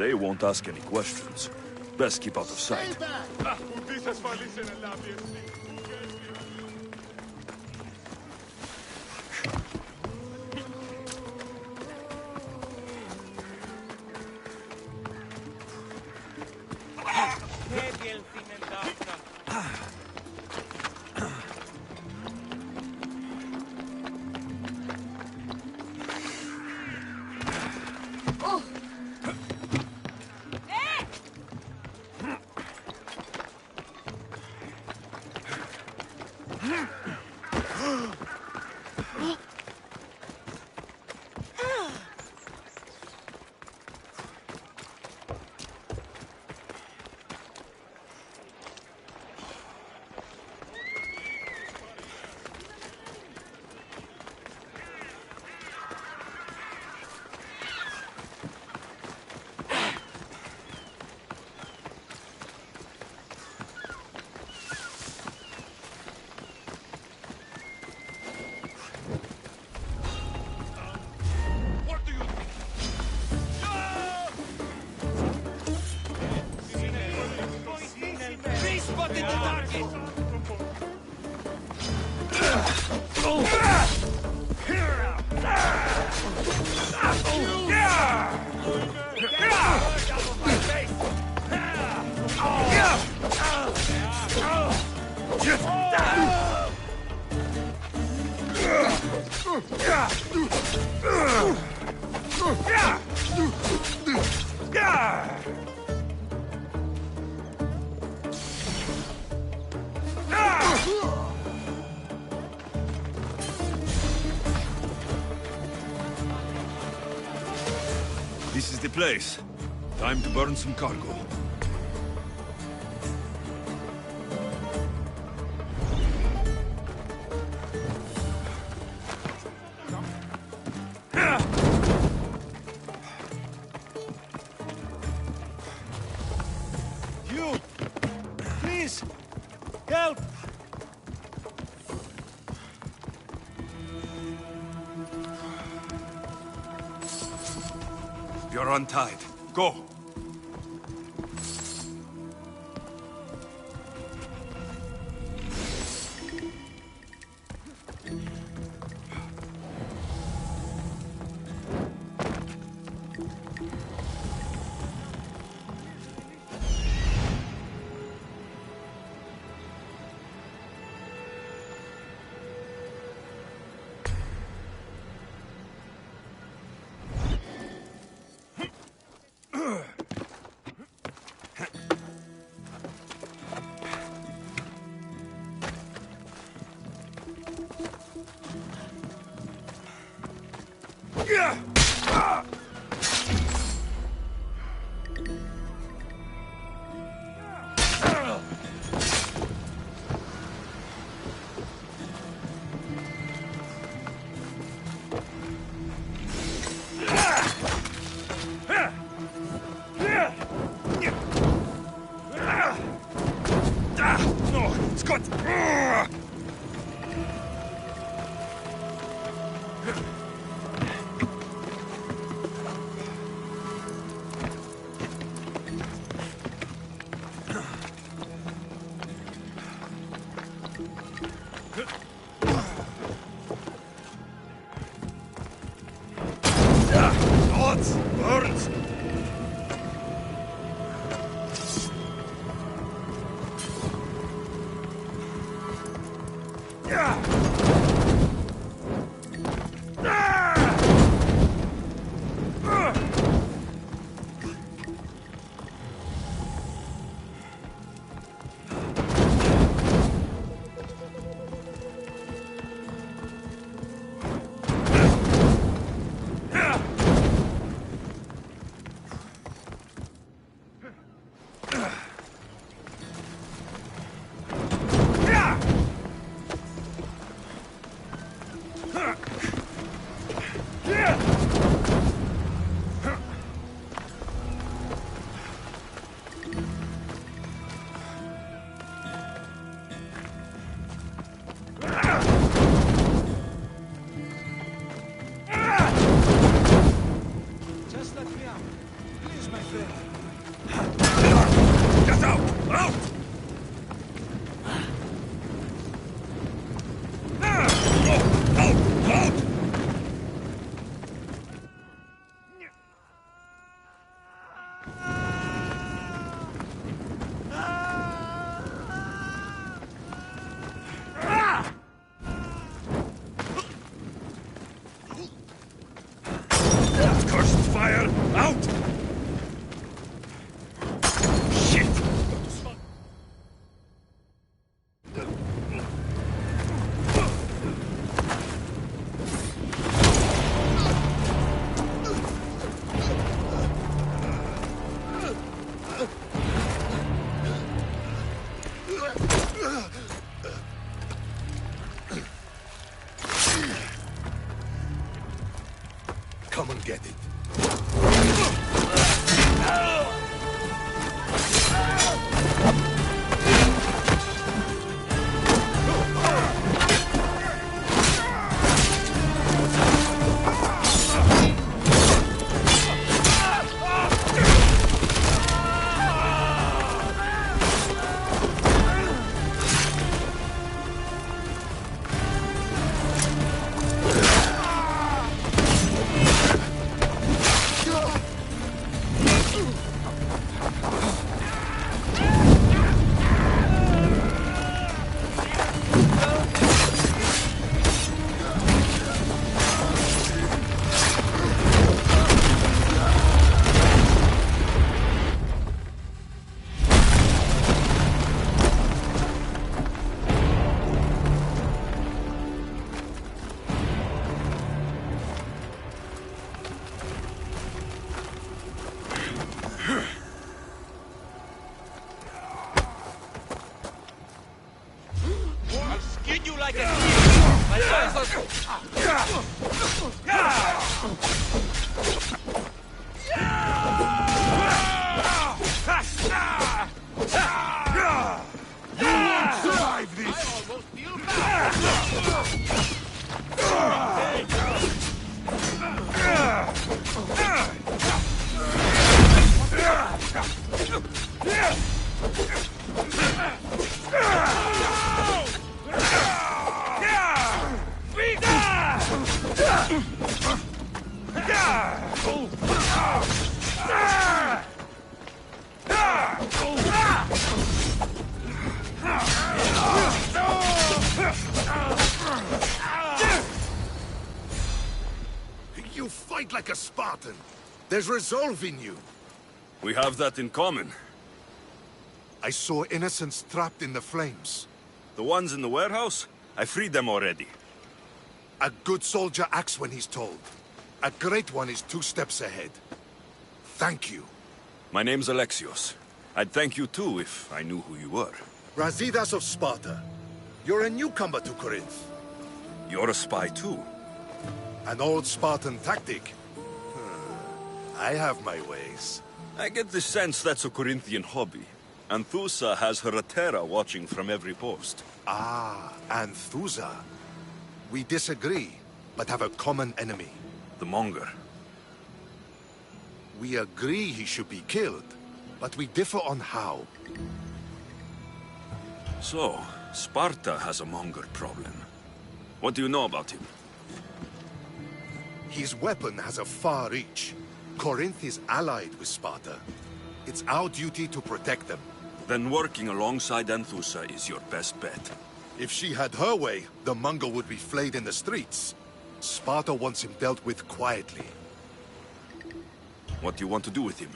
They won't ask any questions. Best keep out of sight. This is the place. Time to burn some cargo. You! Please! Help! You're untied. Go! No, it's got... Odds! Burns! like a thief. My eyes Drive this! You fight like a Spartan. There's resolve in you. We have that in common. I saw innocents trapped in the flames. The ones in the warehouse? I freed them already. A good soldier acts when he's told. A great one is 2 steps ahead. Thank you. My name's Alexios. I'd thank you too if I knew who you were. Brasidas of Sparta. You're a newcomer to Corinth. You're a spy too. An old Spartan tactic. I have my ways. I get the sense that's a Corinthian hobby. Anthusa has her Atera watching from every post. Ah, Anthusa. We disagree, but have a common enemy. The Monger. We agree he should be killed, but we differ on how. So, Sparta has a Monger problem. What do you know about him? His weapon has a far reach. Corinth is allied with Sparta. It's our duty to protect them. Then working alongside Anthusa is your best bet. If she had her way, the Monger would be flayed in the streets. Sparta wants him dealt with quietly. What do you want to do with him?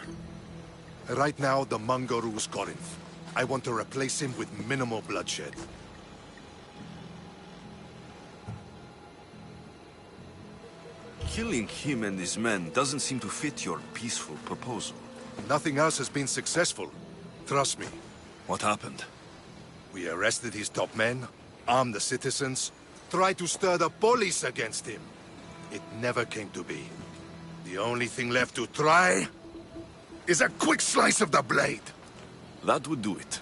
Right now, the Monger rules Corinth. I want to replace him with minimal bloodshed. Killing him and his men doesn't seem to fit your peaceful proposal. Nothing else has been successful. Trust me. What happened? We arrested his top men, armed the citizens, tried to stir the police against him. It never came to be. The only thing left to try is a quick slice of the blade. That would do it.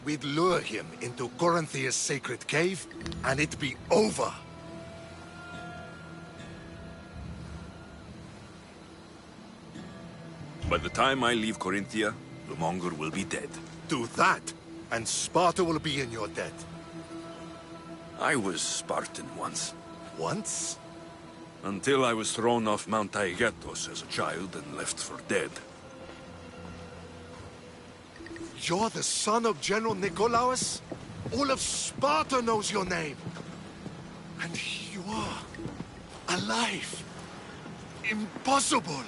We'd lure him into Corinthia's sacred cave, and it'd be over. By the time I leave Corinthia, the Monger will be dead. Do that, and Sparta will be in your debt. I was Spartan once. Once? Until I was thrown off Mount Taygetos as a child and left for dead. You're the son of General Nikolaos? All of Sparta knows your name. And you are alive. Impossible.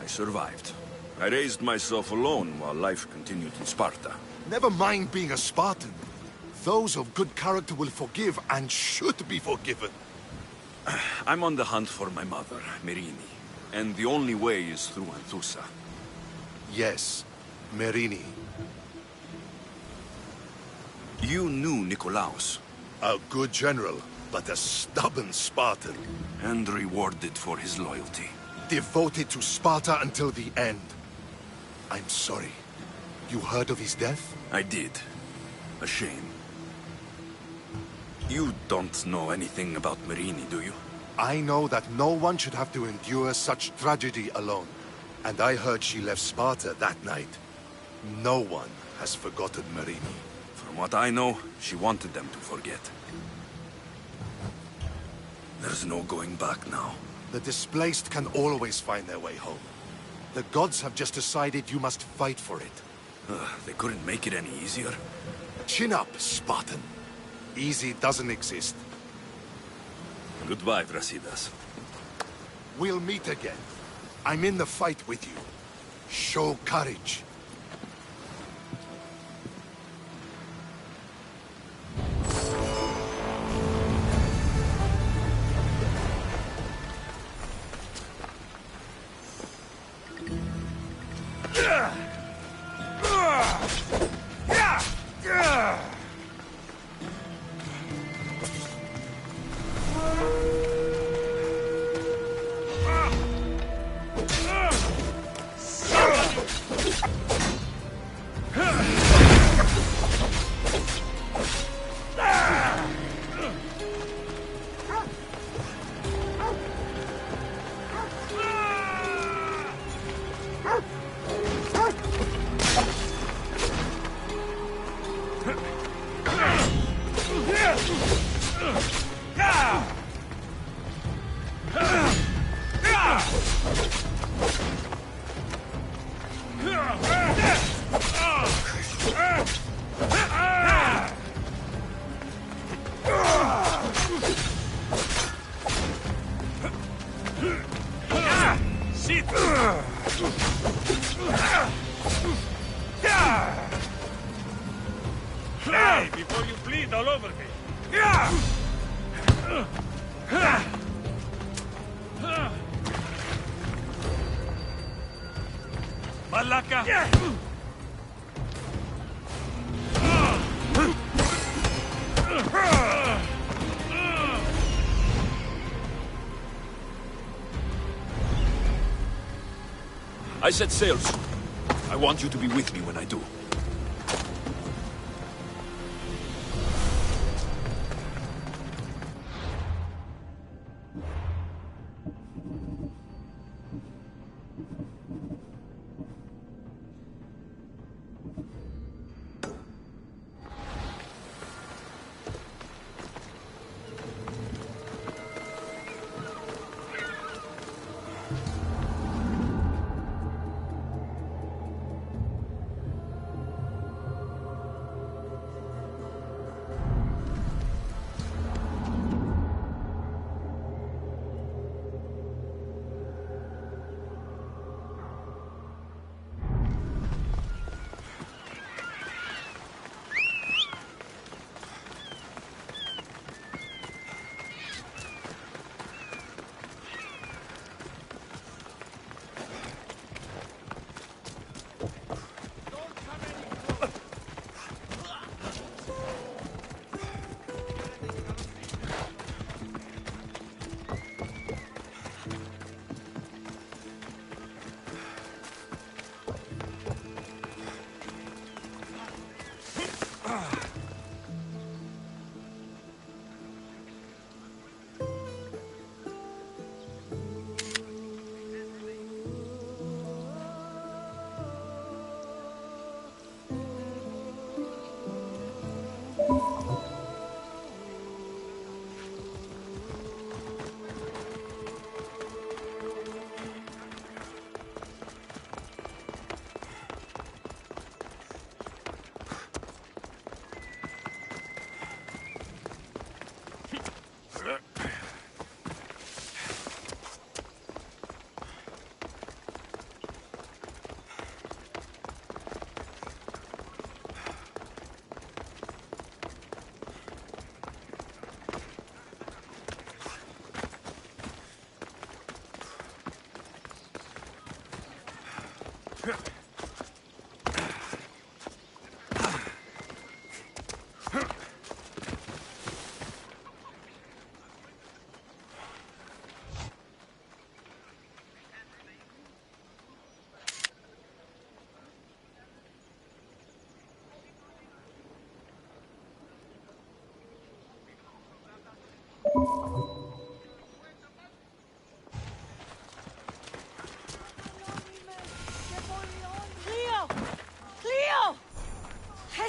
I survived. I raised myself alone while life continued in Sparta. Never mind being a Spartan. Those of good character will forgive and should be forgiven. I'm on the hunt for my mother, Merini. And the only way is through Anthusa. Yes, Merini. You knew Nikolaos. A good general, but a stubborn Spartan. And rewarded for his loyalty. Devoted to Sparta until the end. I'm sorry. You heard of his death? I did. A shame. You don't know anything about Merini, do you? I know that no one should have to endure such tragedy alone. And I heard she left Sparta that night. No one has forgotten Merini. From what I know, she wanted them to forget. There's no going back now. The displaced can always find their way home. The gods have just decided you must fight for it. They couldn't make it any easier. Chin up, Spartan. Easy doesn't exist. Goodbye, Brasidas. We'll meet again. I'm in the fight with you. Show courage. before you bleed all over me. Malaka! I set sails. I want you to be with me when I do.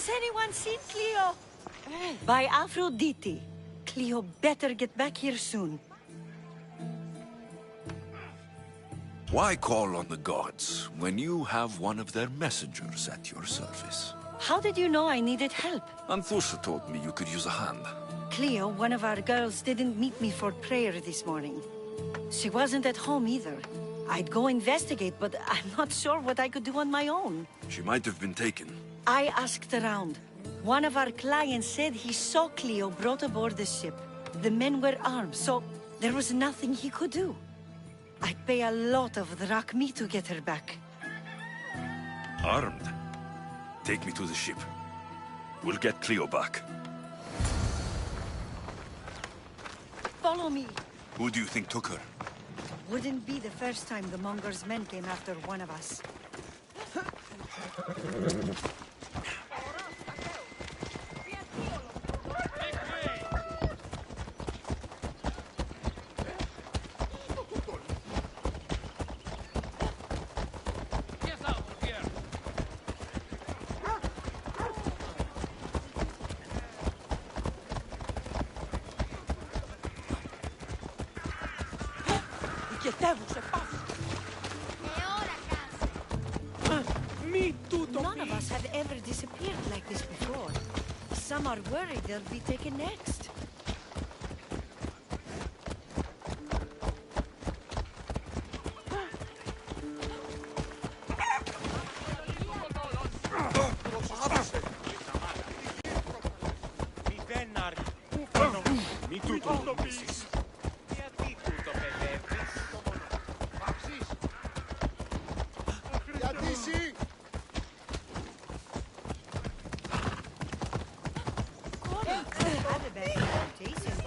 Has anyone seen Cleo? By Aphrodite. Cleo better get back here soon. Why call on the gods when you have one of their messengers at your service? How did you know I needed help? Anthusa told me you could use a hand. Cleo, one of our girls, didn't meet me for prayer this morning. She wasn't at home either. I'd go investigate, but I'm not sure what I could do on my own. She might have been taken. I asked around. One of our clients said he saw Cleo brought aboard the ship. The men were armed, so there was nothing he could do. I'd pay a lot of drachmi to get her back. Armed? Take me to the ship. We'll get Cleo back. Follow me. Who do you think took her? Wouldn't be the first time the Monger's men came after one of us. None of us have ever disappeared like this before. Some are worried they'll be taken next.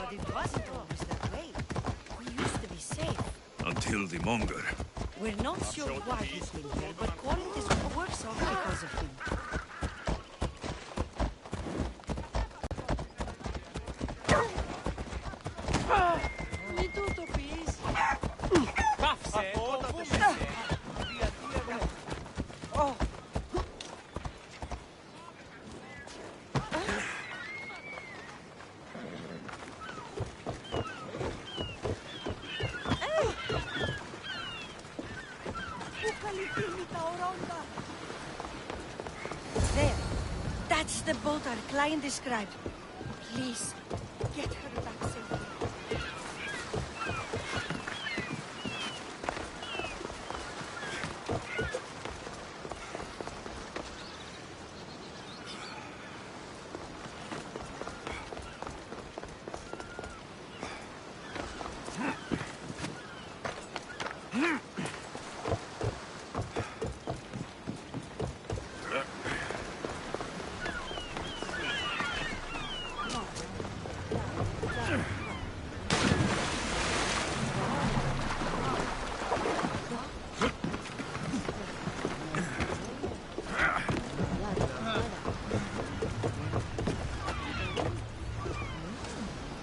But it wasn't always that way. We used to be safe. Until the Monger. We're not sure why he's been here, but Corinth is worse off because of him. Mi tutto, please. Oh. There. That's the boat our client described. Please, get her back safely.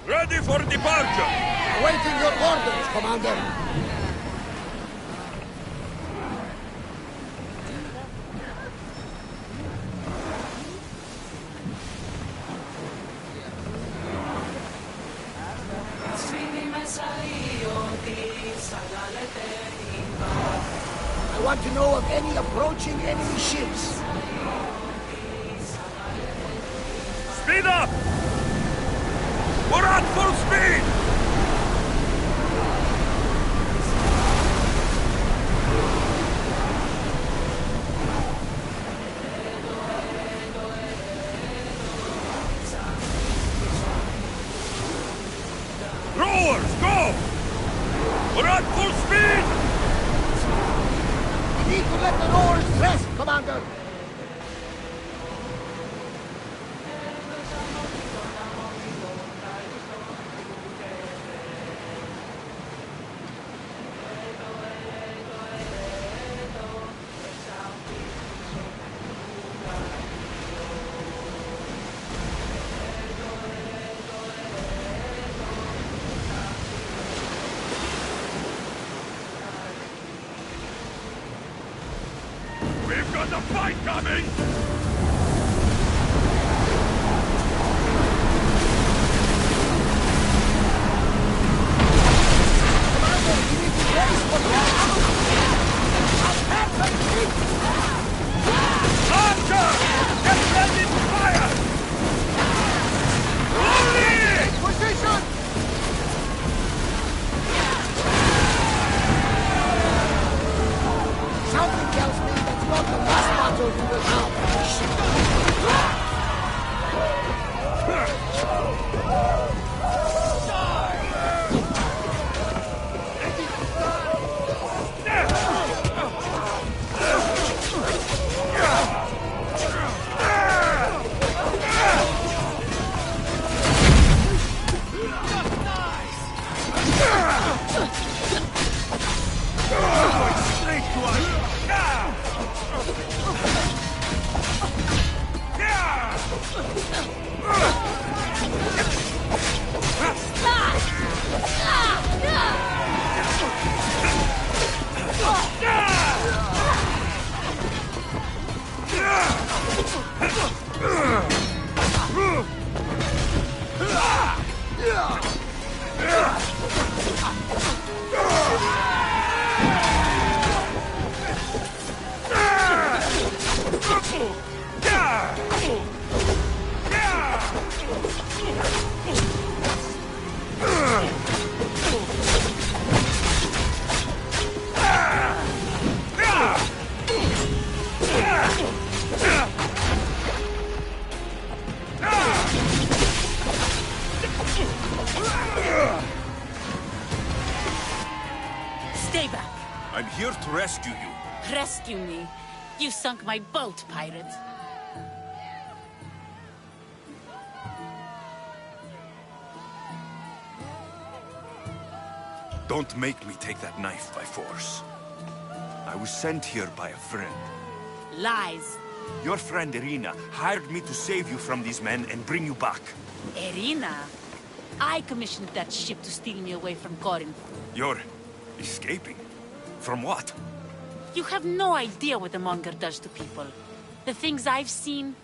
Ready for departure! Awaiting your orders, Commander. I want to know of any approaching enemy ships. Speed up! We're at full speed! Rowers, go! We're at full speed! We need to let the rowers rest, Commander. We've got a fight coming! Archer! Get ready to fire! Roll in! Position! Something tells me that's not the last battle you will have. Stay back. I'm here to rescue you. Rescue me. You sunk my boat, pirate. Don't make me take that knife by force. I was sent here by a friend. Lies. Your friend Irina hired me to save you from these men and bring you back. Irina? I commissioned that ship to steal me away from Corinth. You're escaping? From what? You have no idea what the Monger does to people. The things I've seen,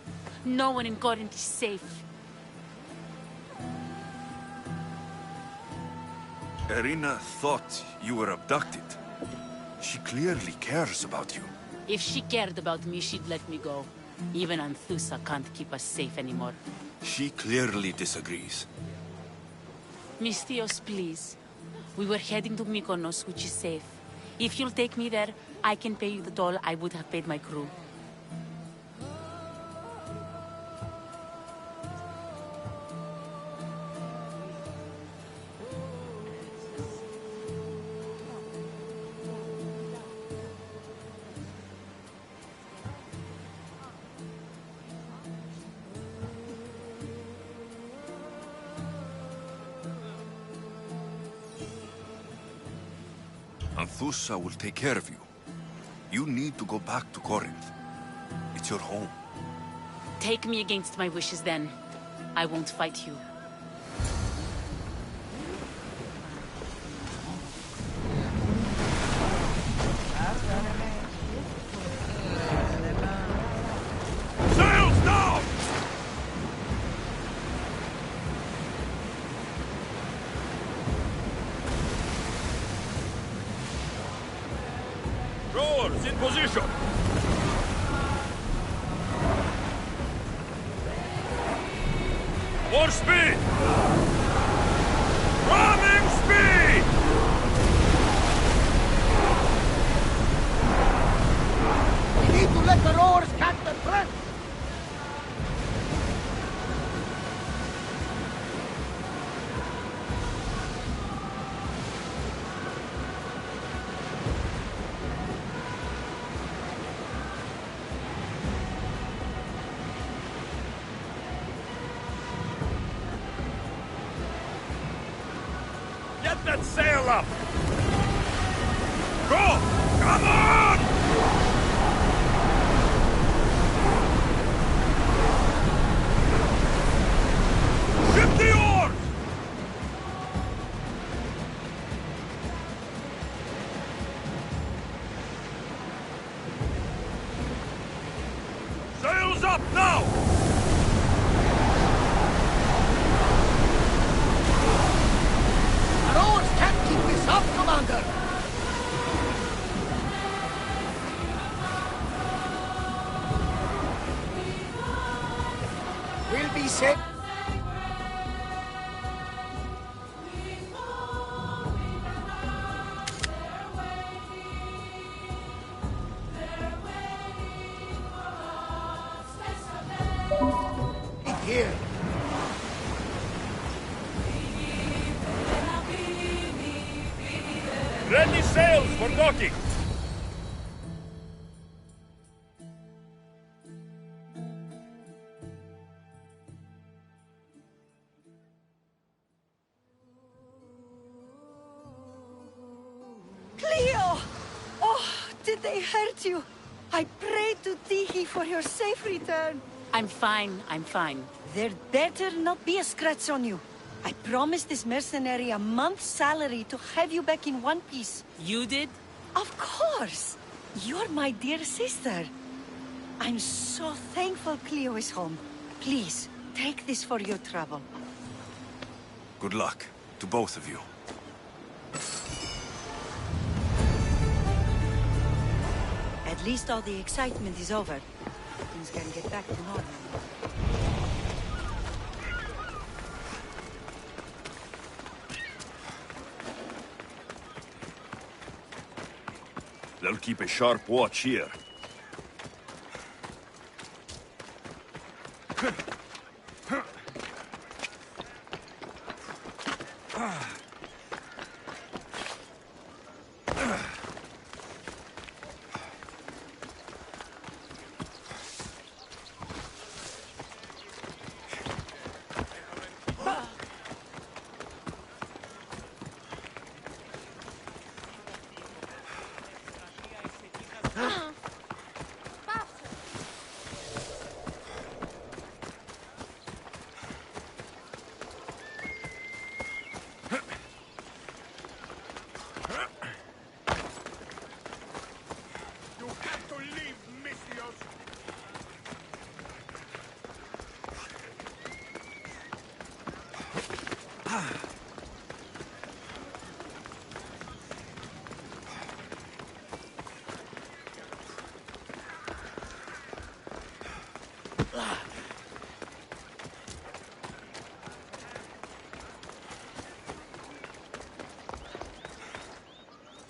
no one in Corinth is safe. Irina thought you were abducted. She clearly cares about you. If she cared about me, she'd let me go. Even Anthusa can't keep us safe anymore. She clearly disagrees. Misthios, please. We were heading to Mykonos, which is safe. If you'll take me there, I can pay you the toll I would have paid my crew. Anthusa will take care of you. You need to go back to Corinth. It's your home. Take me against my wishes then. I won't fight you. Sails down! Rowers in position! More speed! Ramming speed! We need to let the rowers catch the threat! Get that sail up! Go! Come on! Ship the oars! Sails up now! The rowers can't keep this up, Commander! We'll be safe. Here. Ready sails for docking! Cleo! Oh, did they hurt you? I prayed to Tihi for your safe return. I'm fine, I'm fine. There better not be a scratch on you. I promised this mercenary a month's salary to have you back in one piece. You did? Of course! You're my dear sister. I'm so thankful Cleo is home. Please, take this for your trouble. Good luck to both of you. At least all the excitement is over. Things can get back to normal. They'll keep a sharp watch here.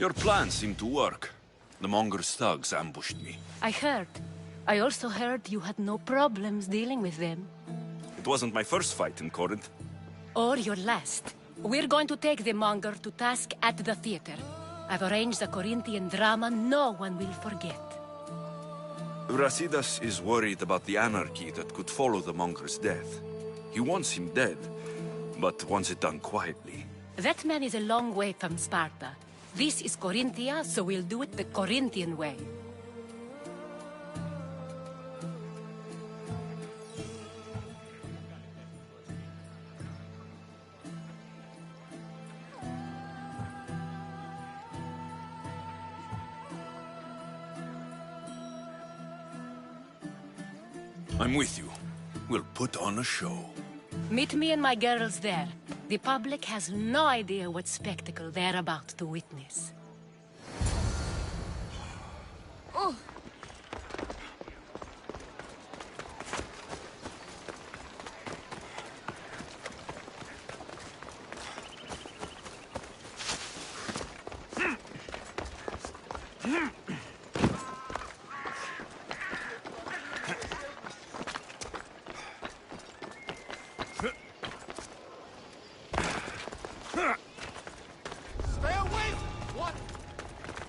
Your plan seemed to work. The Monger's thugs ambushed me. I heard. I also heard you had no problems dealing with them. It wasn't my first fight in Corinth. Or your last. We're going to take the Monger to task at the theater. I've arranged a Corinthian drama no one will forget. Brasidas is worried about the anarchy that could follow the Monger's death. He wants him dead, but wants it done quietly. That man is a long way from Sparta. This is Corinthia, so we'll do it the Corinthian way. I'm with you. We'll put on a show. Meet me and my girls there. The public has no idea what spectacle they're about to witness. Oh.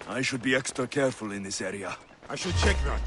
I should be extra careful in this area. I should check that.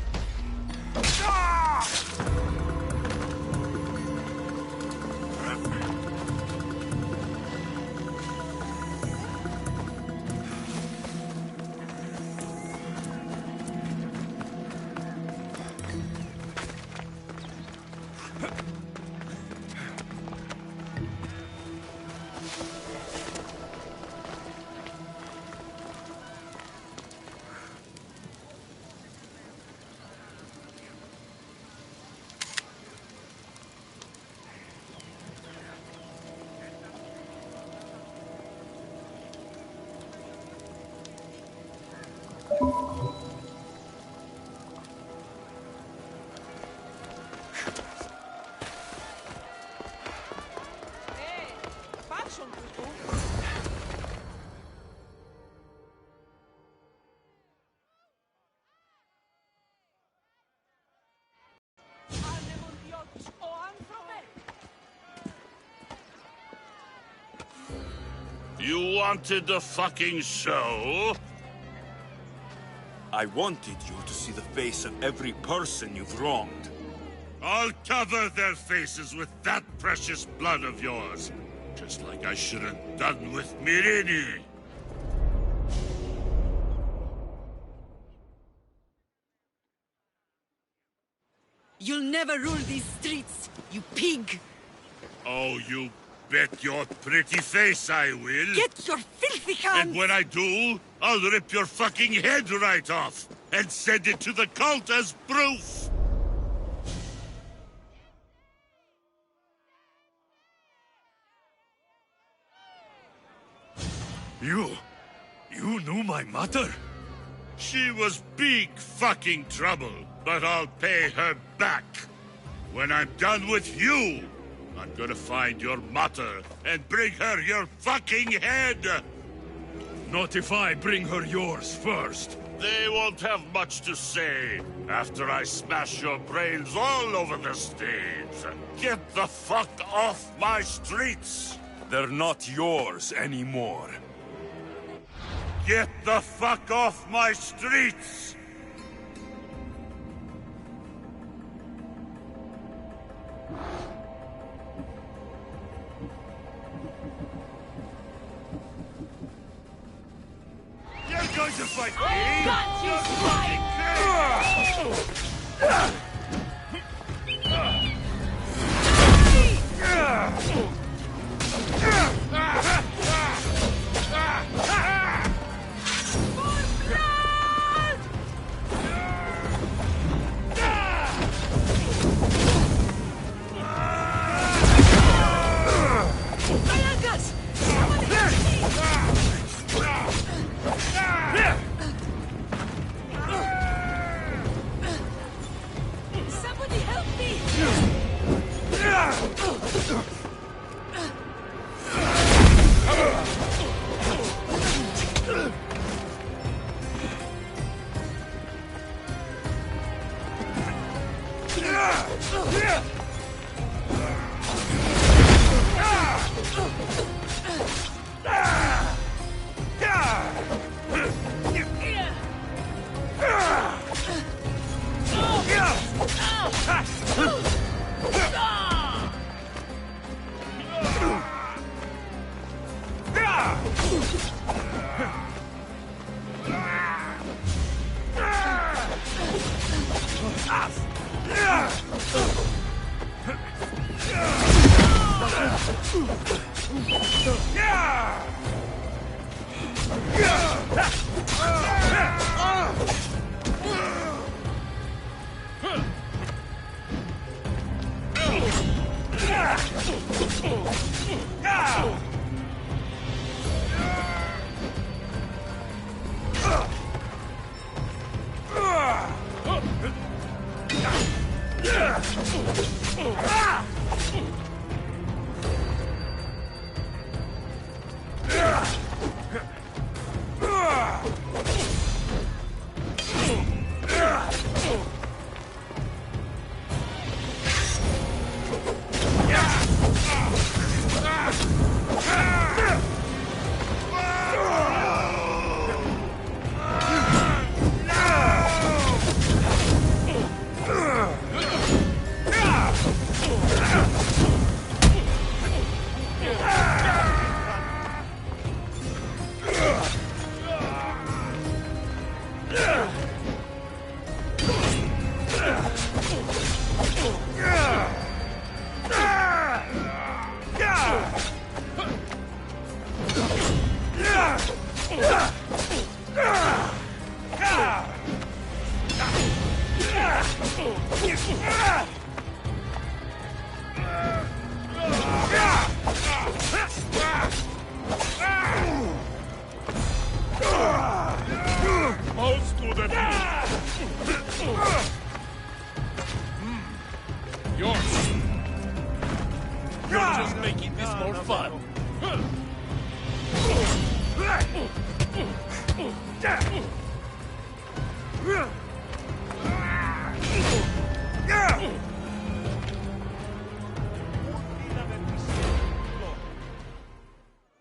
You wanted the fucking show? I wanted you to see the face of every person you've wronged. I'll cover their faces with that precious blood of yours. Just like I should have done with Mirini. You'll never rule these streets, you pig! Oh, you bet your pretty face I will. Get your filthy hands! And when I do, I'll rip your fucking head right off and send it to the cult as proof. You knew my mother? She was big fucking trouble, but I'll pay her back. When I'm done with you, I'm gonna find your mother and bring her your fucking head! Not if I bring her yours first. They won't have much to say after I smash your brains all over the stage. Get the fuck off my streets! They're not yours anymore. Get the fuck off my streets! You're going to fight me? Got you, Somebody help me!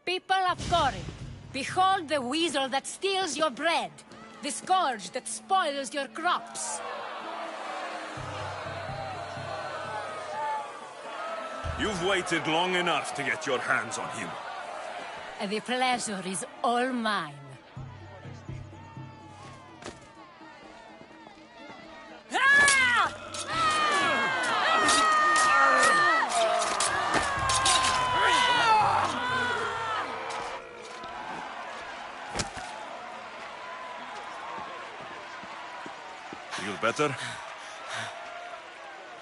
People of Corinth, behold the weasel that steals your bread, the scourge that spoils your crops. You've waited long enough to get your hands on him. The pleasure is all mine. Feel better?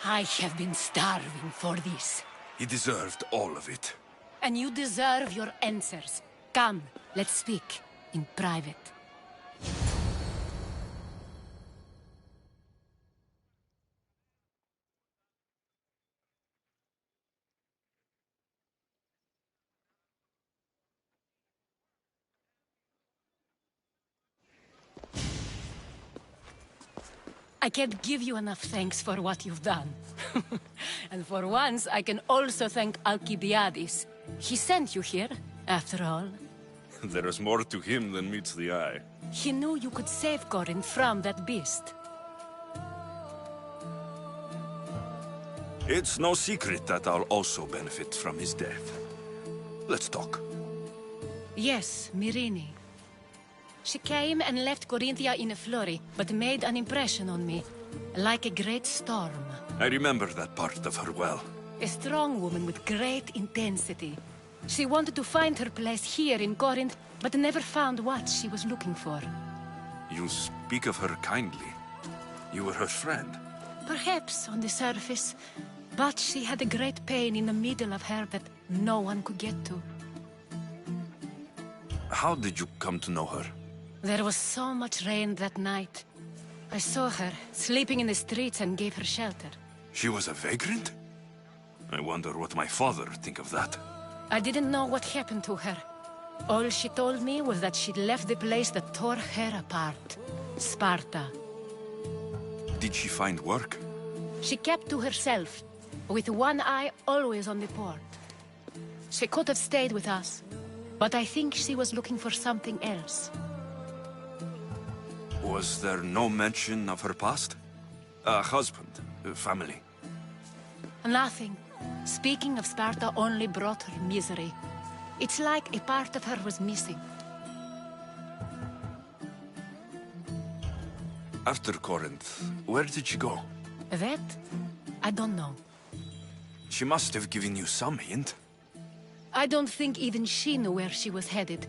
I have been starving for this. He deserved all of it. And you deserve your answers. Come, let's speak in private. I can't give you enough thanks for what you've done. And for once, I can also thank Alcibiades. He sent you here, after all. There is more to him than meets the eye. He knew you could save Corinth from that beast. It's no secret that I'll also benefit from his death. Let's talk. Yes, Myrine. She came and left Corinthia in a flurry, but made an impression on me, like a great storm. I remember that part of her well. A strong woman with great intensity. She wanted to find her place here in Corinth, but never found what she was looking for. You speak of her kindly. You were her friend. Perhaps on the surface, but she had a great pain in the middle of her that no one could get to. How did you come to know her? There was so much rain that night. I saw her, sleeping in the streets, and gave her shelter. She was a vagrant? I wonder what my father would think of that. I didn't know what happened to her. All she told me was that she'd left the place that tore her apart. Sparta. Did she find work? She kept to herself, with one eye always on the port. She could have stayed with us, but I think she was looking for something else. Was there no mention of her past? A husband, a family? Nothing. Speaking of Sparta only brought her misery. It's like a part of her was missing. After Corinth, where did she go? That? I don't know. She must have given you some hint. I don't think even she knew where she was headed.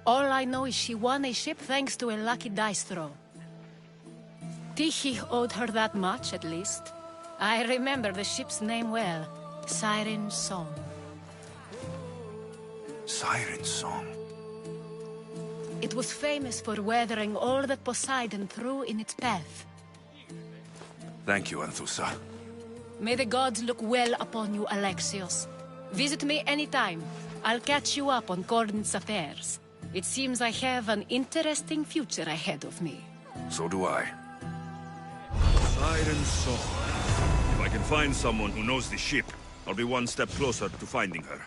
All I know is she won a ship thanks to a lucky dice throw. Tyche owed her that much, at least. I remember the ship's name well. Siren Song. Siren Song? It was famous for weathering all that Poseidon threw in its path. Thank you, Anthusa. May the gods look well upon you, Alexios. Visit me anytime. I'll catch you up on Corinth's affairs. It seems I have an interesting future ahead of me. So do I. Siren Song. If I can find someone who knows the ship, I'll be one step closer to finding her.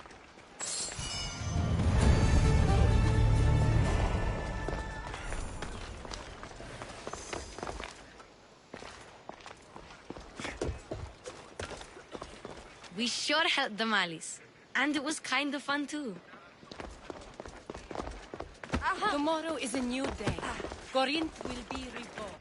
We sure helped the Malis. And it was kind of fun too. Tomorrow is a new day. Corinth will be reborn.